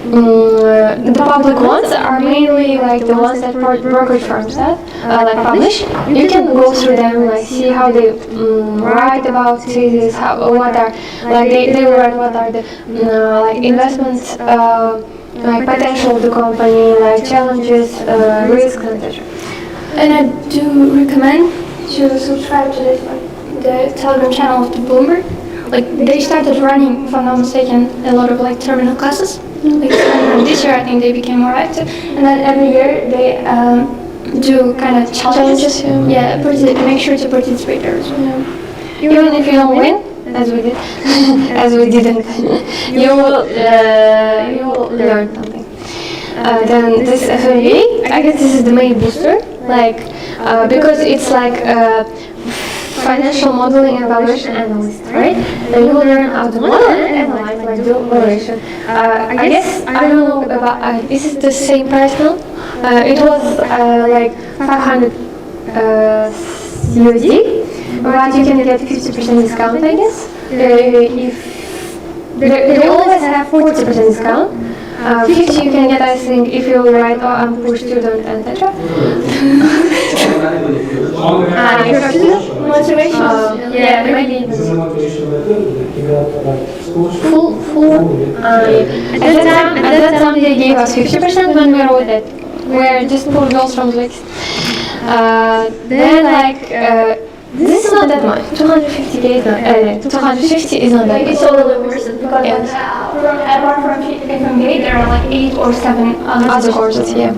the public ones are mainly like the ones that brokerage firms that like publish. You can go through them, like see how they write about theses, what are like they write what are the like investments like potential of the company, like challenges, risks, etc. And I do recommend to subscribe to this the Telegram channel of the Bloomberg. Like they started running, if I'm not mistaken, a lot of like terminal classes. Like this year I think they became more active, and then every year they do kind of challenges. Yeah, make sure to participate there as well. Even if you don't win, as we did, as we didn't, you will learn something. Then this FMBA, I guess this is the main booster, like because it's like financial modeling and valuation analyst, right? Then you will learn how to model and analyze, like do valuation. I guess I don't know about. Is it the same price now? It was like 500 USD, but you can get 50% discount, I guess. If they always have 40% discount. 50 you can get, I think, if you write, oh, I'm poor student, etc. Motivation. Yeah, maybe. Full. At that time they gave us 50% when we wrote it. We're just poor girls from Uzbekistan. Then like. This is not that much. 250k is not. 250 is not that much. It's a little worse because apart from FMBA, there are like 8 or 7 other courses. Yeah.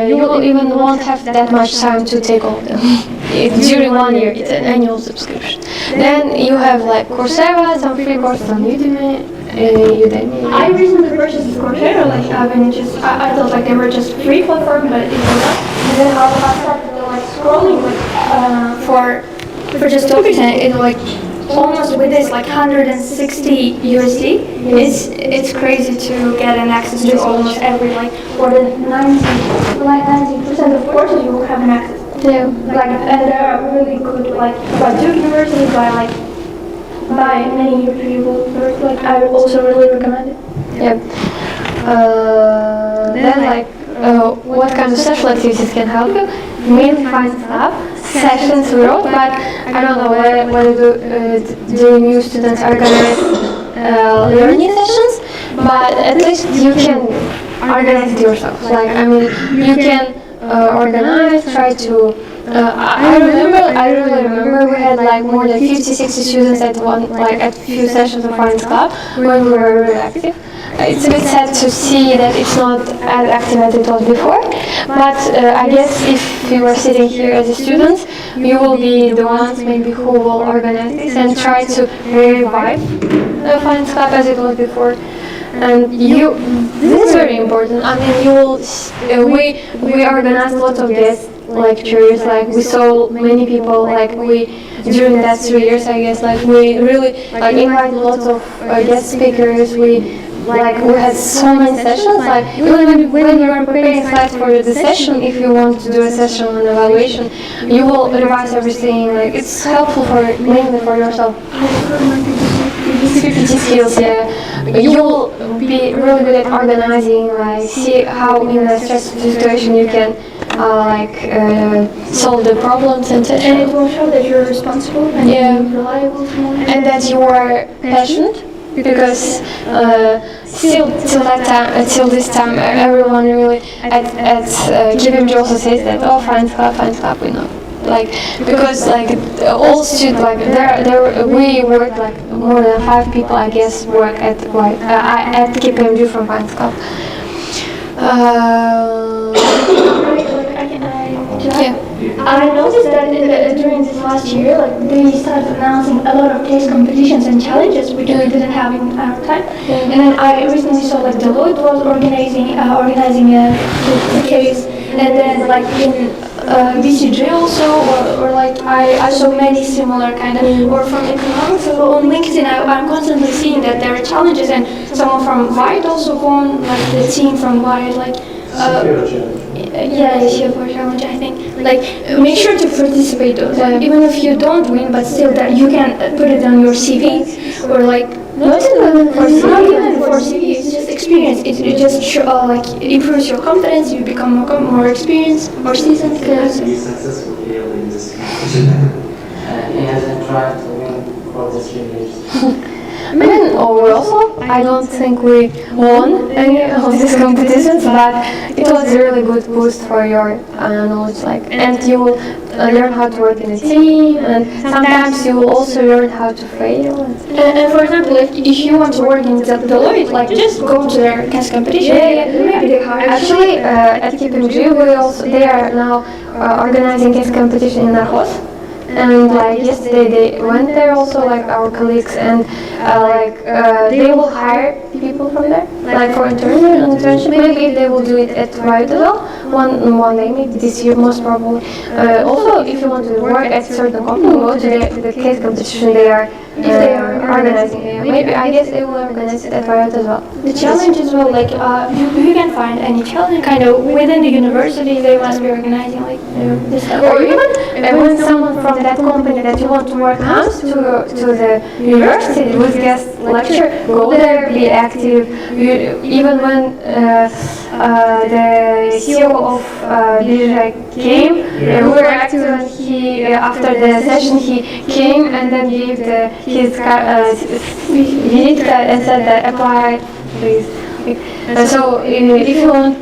You will even won't have that much time to take all of them. During 1 year, it's an annual subscription. Then you have like Coursera, some free courses on Udemy. I recently purchased Coursera. Like I thought like they were just free platform, but it's not. And then I started like scrolling for just topics, and it like almost with this like 160 USD. It's crazy to get an access to almost every like more than 90% of courses you will have an access. Yeah. Like and there are really good like by Duke University, by many people. Like I would also really recommend it. Yeah. Then like what kind of social activities can help you. Mainly finance club sessions we wrote, but I don't know whether do new students organize learning sessions, but at least you can organize it yourself. Like, I mean, you can organize, try to. I really remember we had like more than 50, 60 students at a few sessions of finance club when we were really active. It's a bit sad to see that it's not as active as it was before, but I guess if you are sitting here as a student, you will be the ones maybe who will organize this and try to revive the finance club as it was before. And this is very important. I mean, we organized lots of guest lectures. Like, we saw many people. Like, during that 3 years, I guess, like, we really invited lots of guest speakers. We had so many sessions. Like, even when you are preparing slides for the session, if you want to do a session on evaluation, you will revise everything. Like, it's helpful mainly for yourself. PPT skills, yeah. You will be really good at organizing, like, see how in a stressful situation you can solve the problems, and it will show that you're responsible and reliable, and that you are passionate. Because till this time, everyone really at KPMG also says that finance club, we know. Like, because all students, we work like more than 5 people, I guess, work at KPMG from finance club. I noticed that during this last year, like, they started announcing a lot of case competitions and challenges, which we didn't have in our time. And then I recently saw like Deloitte was organizing a case, and then like in BCG also, or like I saw many similar kind of, or from economics. So on LinkedIn, I'm constantly seeing that there are challenges, and someone from Wired also won, like the team from Wired, like. CFO challenge, I think. Like, make sure to participate though. Even if you don't win, but still that you can put it on your CV, or like not even for CV. It's just experience. It just improves your confidence. You become more experienced, more seasoned. Be successful in this competition. He hasn't tried to win for the 3 years. I mean, also, I don't think we won any of these competitions, but it was a really good boost for your knowledge, and you will learn how to work in a team, and sometimes you will also learn how to fail. And for example, if you want to work in Deloitte, like, just go to their case competition. Maybe they hire. Actually, at KPMG, they are now organizing case competition in Arhos. And like yesterday they went there also, like our colleagues, and they will hire people from there, like for internship. Maybe they will do it at Riot as well, one day, maybe this year most probably. Also, if you want to work at a certain company, go to the case competition they are organizing. Maybe I guess they will organize it at Riot as well. The challenge as well, like you can find any challenge kind of within the university. They must be organizing like this stuff. Or even when someone from that company that you want to work comes to the university with guest lecture, go there, be active. Even when the CEO of BJ came, we were active, and he after the session he came and then gave his visit and said that apply please. So if you want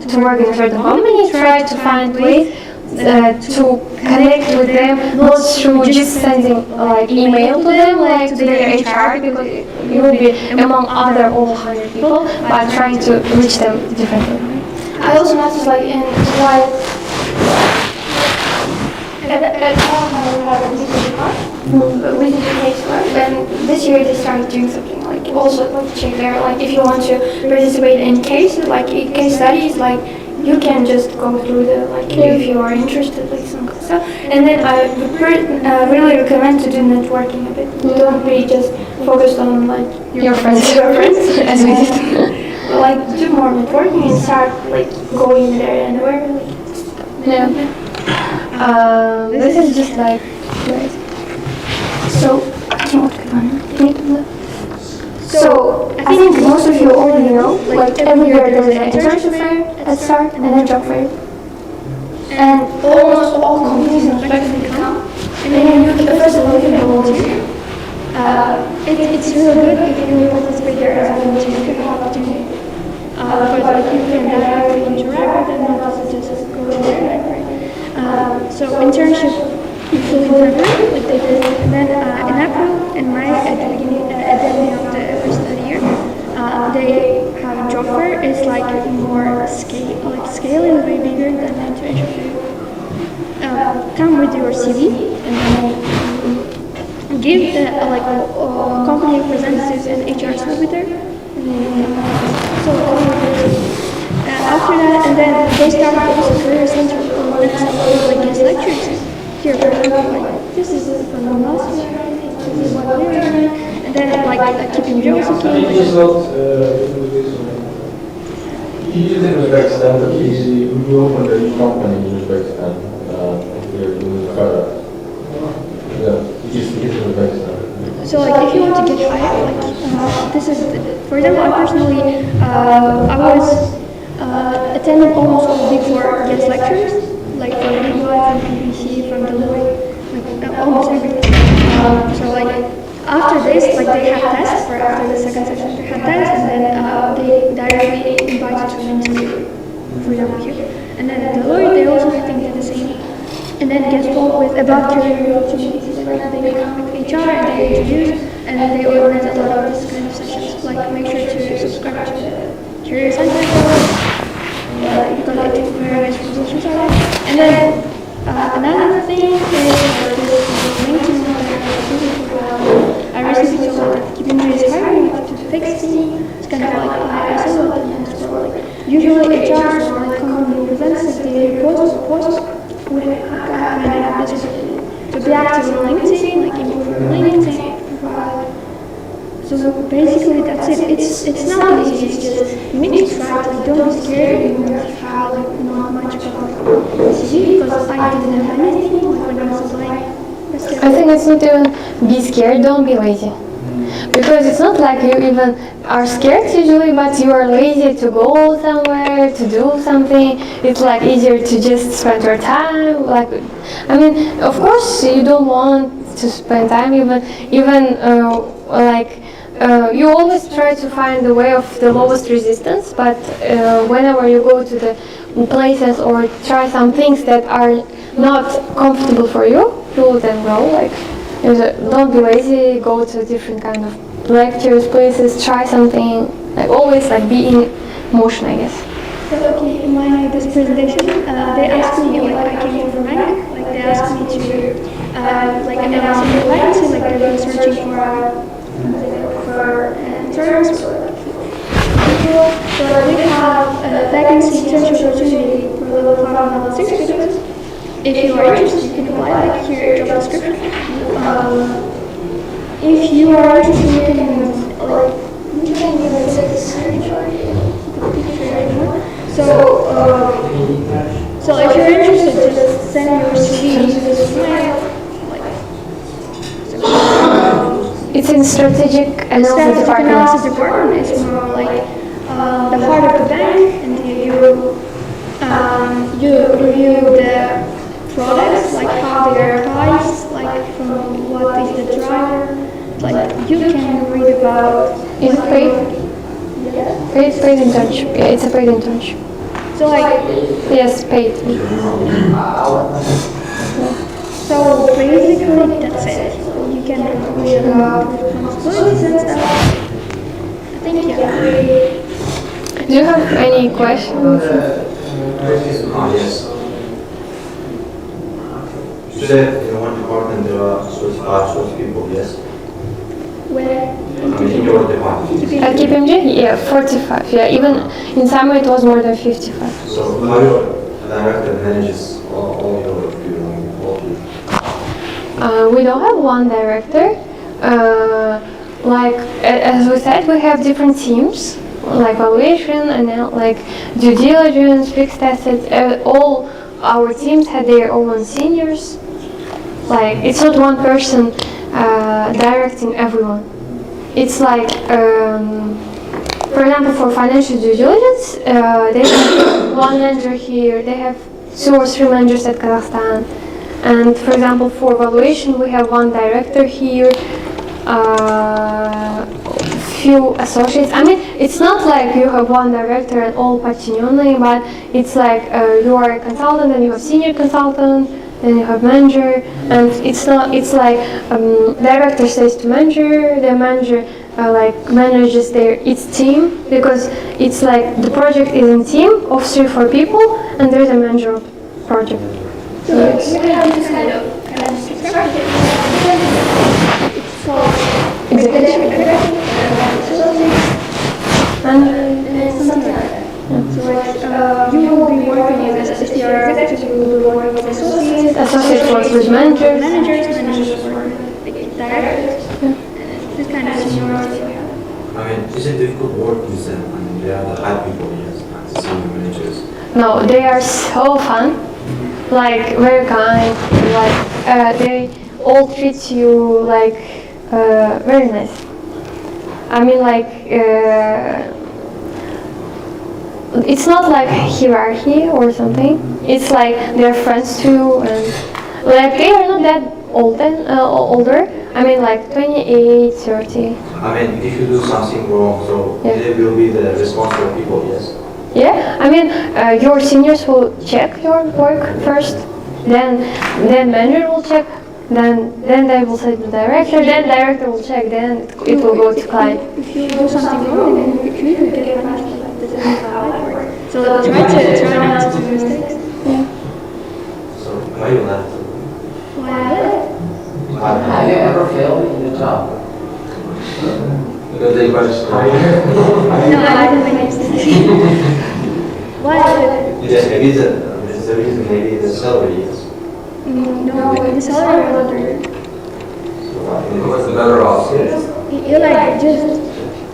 to work in a certain company, try to find ways to connect with them, not through just sending email to them, to their HR, because you will be among other over 100 people, but trying to reach them differently. I also noticed in and this year they started doing something check there, if you want to participate in case studies, you can just go through if you are interested, some stuff. And then I would really recommend to do networking a bit. Don't be just focused on your friends, as we did. Do more networking and start going there and where. This is just So I think most of you already know, like every year there's an internship fair at start and then job fair. And almost all companies in Uzbekistan come, and then first of all you can volunteer. It's really good if you participate there as a volunteer, you can have opportunity. But like you can directly interact with them, not just go in there, right? So internship usually in February, like they did, and then in April, in May, at the beginning of the first study year, they have a job fair. It's like more scale is way bigger than the internship fair. Come with your CV and then give the company representatives and HR staff with there. So after that, and then they start also career center for next like guest lectures. Here, for example, like this is from the last year, this is what we're doing, and then like keeping jobs okay. He's in Uzbekistan, but we opened a new company in Uzbekistan. They're doing startups. Yeah, he's in Uzbekistan. So like if you want to get hired, like this is, for example, I personally, I was attending almost all Big Four guest lectures, like from EY, from BBC, from Deloitte, like almost everything. So like after this, like they have tests for after the second session, they have tests, and then they directly invite you to an interview, for example here. And then Deloitte, they also I think did the same. And then get told with about career opportunities, like they come with HR and they introduce, and then they organize a lot of this kind of sessions. Like make sure to subscribe to the career center, you can get very nice positions on it. And then another thing is this LinkedIn. I recently saw that KPMG is hiring to fix team. It's kind of like I saw that as well. Like usually HR or like company representatives they post. To be active on LinkedIn, like improve your LinkedIn profile. So basically that's it. It's not easy, it's just you need to try it, like don't be scared even if you have like not much about CV because I didn't have anything like when I was applying. I think it's not even be scared, don't be lazy. Because it's not like you even are scared usually, but you are lazy to go somewhere, to do something. It's like easier to just spend your time. Like, I mean, of course you don't want to spend time even you always try to find the way of the lowest resistance, but whenever you go to the places or try some things that are not comfortable for you, you will then go like, don't be lazy, go to different kind of lectures, places, try something, like always like be in motion, I guess. So okay, in this presentation, they asked me, like I came from bank, like they asked me to like announce a vacancy, like they've been searching for interns or people. So we have a vacancy internship opportunity for level 5 and level 6 students. If you are interested, you can apply, like here, job description. If you are interested, you can so if you're interested, just send your CV to this email. It's in strategic analysis department. Analysis department is more like the heart of the bank, and you review the products, like how they are priced, like from what is the driver, like you can read about. Is it paid? Yeah. Paid internship. Yeah, it's a paid internship. So like, yes, paid. so basically that's it. So you can read about responsibilities and stuff. Thank you. Do you have any questions? Yes. You said in one department there are 45 people, yes? Where? In your department. At KPMG? Yeah, 45. Yeah, even in summer it was more than 55. So how your director manages all your people? We don't have one director. Like as we said, we have different teams, like valuation and like due diligence, fixed assets. All our teams had their own seniors. Like it's not one person directing everyone. It's like for example, for financial due diligence, they have one manager here, they have 2 or 3 managers at Kazakhstan. And for example, for valuation, we have one director here, few associates. I mean, it's not like you have one director and all подчиненные, but it's like you are a consultant and you have senior consultant, then you have manager, and it's like director says to manager, the manager like manages its team, because it's like the project is in team of 3-4 people and there's a manager of project. So it's kind of structure. It's called executive and something like that. So like you will be working as if you are executive, you will be working with associates. Associates work with managers. Managers work with directors. This kind of seniority we have. I mean, is it difficult work with them? I mean, they are the high people, yes, and the senior managers. No, they are so fun, like very kind, like they all treat you like very nice. I mean, like it's not like hierarchy or something. It's like they're friends too, and like they are not that older. I mean, like 28, 30. I mean, if you do something wrong, so Yeah. they will be the responsible people, yes? Yeah, I mean, your seniors will check your work first, then manager will check, then they will say to director, then director will check, then it will go to client. If you do something wrong, then you usually get punished. Like this is how I work. So try not to do mistakes. So why you left? Why I live? Have you ever failed in your job? Because they got strike. No, I didn't make mistakes. Why I live? Yes, maybe the reason, maybe the salary is. No, the salary was under. So what's the better option? You like just,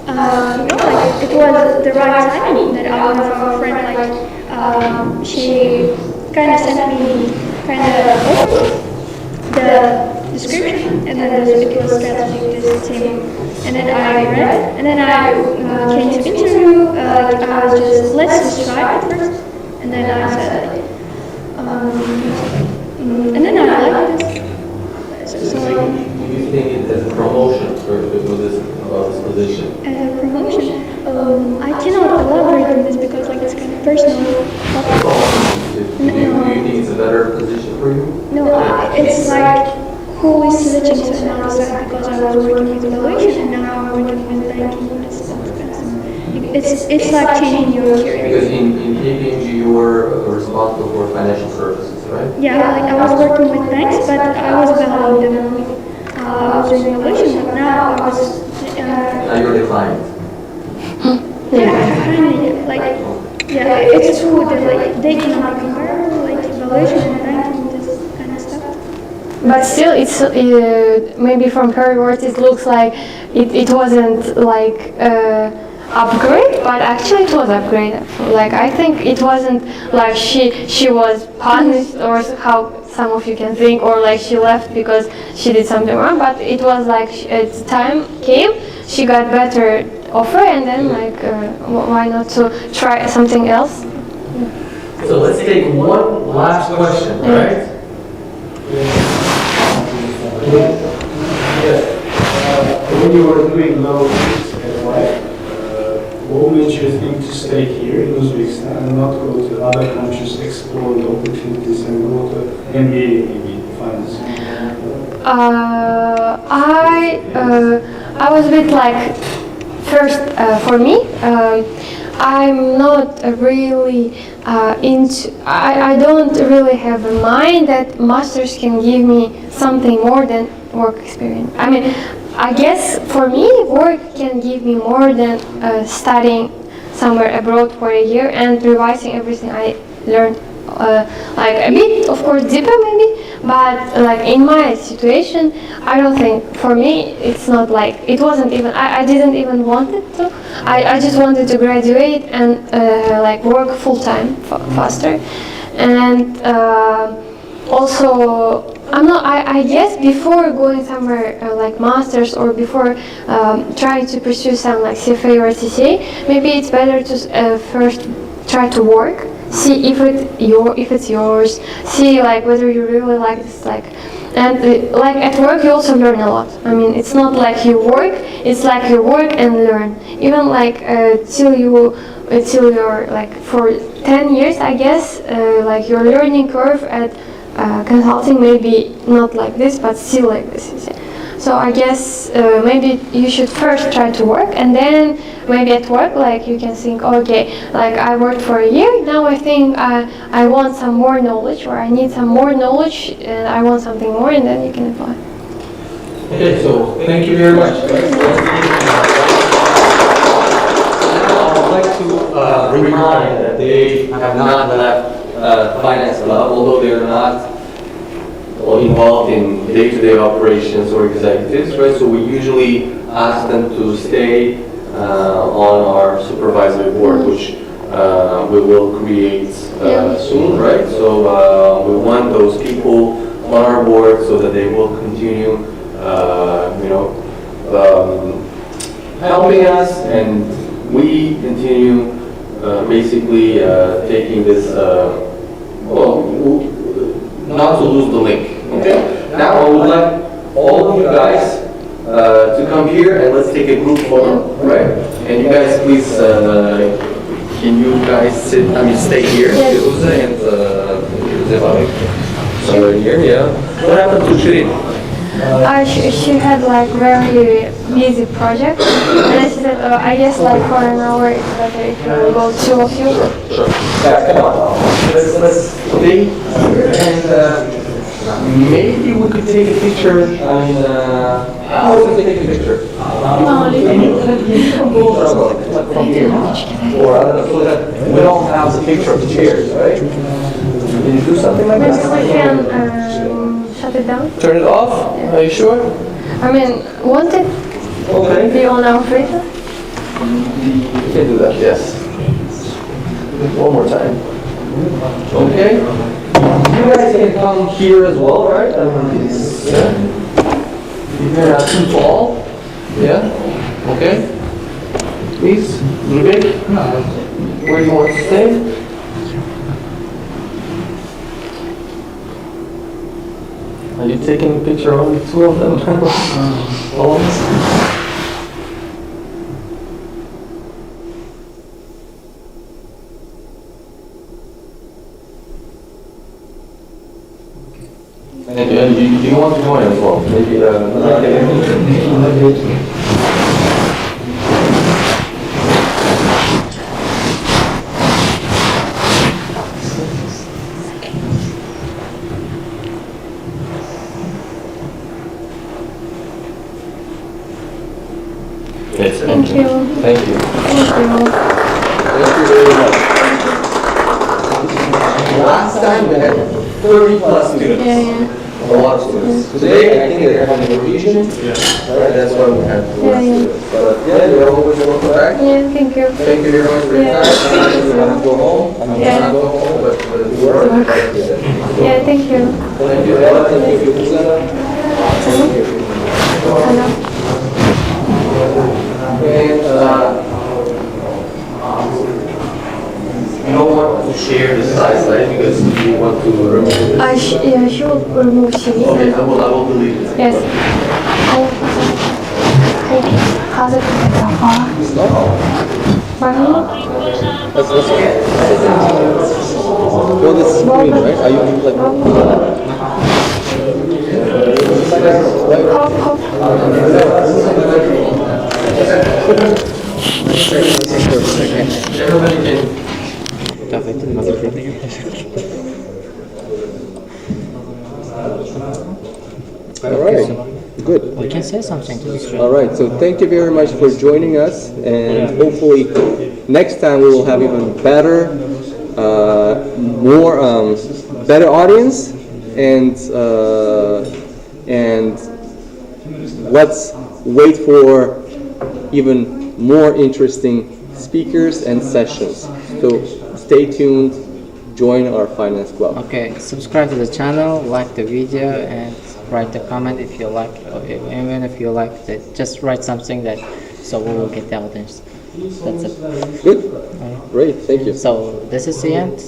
like it was the right timing that I was a friend, like, she kind of sent me the description, and then it was strategy, this team, and then I read, and then I came to interview, I was just, let's just try it first, and then I said, and then I liked this, so Do you think it as a promotion for about this position? as a promotion, I cannot elaborate on this because like it's kind of personal. Do you think it's a better position for you? No, it's like who is switching to another side because I was working with evaluation and now I'm working with banking. It's like changing your career. Because in KPMG you were responsible for financial services, right? Yeah, like I was working with banks, but I was valuing them. I was doing evaluation, but now I was. Now you're the client. Yeah, kind of. Like, yeah, it's true that like they cannot be comparable, like evaluation and banking, this kind of stuff. But still, it's maybe from her words, it looks like it wasn't like upgrade, but actually it was upgrade. Like I think it wasn't like she was punished or how some of you can think, or like she left because she did something wrong. But it was like its time came, she got better offer, and then like why not to try something else? So let's take one last question, right? Yes. When you were doing low at life, what made you think to stay here in Uzbekistan and not go to other countries, explore the opportunities and go to MBA maybe finance? I was a bit like, first for me, I'm not really I don't really have in mind that masters can give me something more than work experience. I mean, I guess for me, work can give me more than studying somewhere abroad for a year and revising everything I learned. Like a bit, of course, deeper maybe, but like in my situation, I don't think, for me, it's not like, it wasn't even, I didn't even want it to. I just wanted to graduate and like work full-time faster. And also, I'm not. I guess before going somewhere like masters or before trying to pursue some like CFA or CCA, maybe it's better to first try to work, see if it's yours, see like whether you really like this like. And like at work you also learn a lot. I mean, it's not like you work, it's like you work and learn. Even like till you're like for 10 years, I guess, like your learning curve at consulting maybe not like this, but still like this. So I guess maybe you should first try to work, and then maybe at work like you can think, okay, like I worked for a year, now I think I want some more knowledge, or I need some more knowledge and I want something more, and then you can apply. Okay, so thank you very much. Now I would like to remind that they have not left finance lab, although they are not involved in day-to-day operations or executives, right? So we usually ask them to stay on our supervisory board, which we will create soon, right? So we want those people on our board so that they will continue, helping us, and we continue basically taking this, not to lose the link. Okay. Now I would like all of you guys to come here and let's take a group photo, right? And you guys, please, can you guys stay here, Feruza and Zevara. So here, yeah. What happened to Shirin? She had like very busy project, and I said, I guess like for an hour it's better if you go two of you. Sure. Yeah, come on. Let's stay here, and maybe we could take a picture. I mean, how would we take a picture? From here, or I don't know, so that we don't have the picture of the chairs, right? Can you do something like Maybe that? we can shut it down. Turn it off? Are you sure? I mean, won't it Okay. be on our freezer? You can do that, yes. One more time. Okay. You guys can come here as well, right? Yeah. You're not too tall. Yeah. Okay. Please, Rubik. Where do you want to stay? Are you taking a picture of the two of them? All of us? And do you want to join as well? Maybe yes. Thank you. Thank you. Thank you. Thank you very much. Last time we had 30 plus students. Yeah. A lot of students. Today, I think they're having a revision. Right? That's why we have less students. But yeah, you're always welcome back. Yeah, thank you. Thank you very much for your time. You want to go home? I mean, not go home, but work. Yeah, thank you. Thank you, Ella. Thank you, Feruza. Thank you. Hello. And you don't want to share the slides, right? Because you want to remove it. Yeah, she will remove CV. Okay, I will delete it. Yes. How's it so far? Go this screen, right? Are you like... Hop. Everybody can... All right, good. We can say something to this. All right, so thank you very much for joining us, and hopefully next time we will have even better, better audience, and let's wait for even more interesting speakers and sessions. So stay tuned. join our finance club. Okay, subscribe to the channel, like the video, and write a comment if you like, or even if you like it, just write something that so we will get the audience. That's it. Good. Great. Thank you. So this is the end.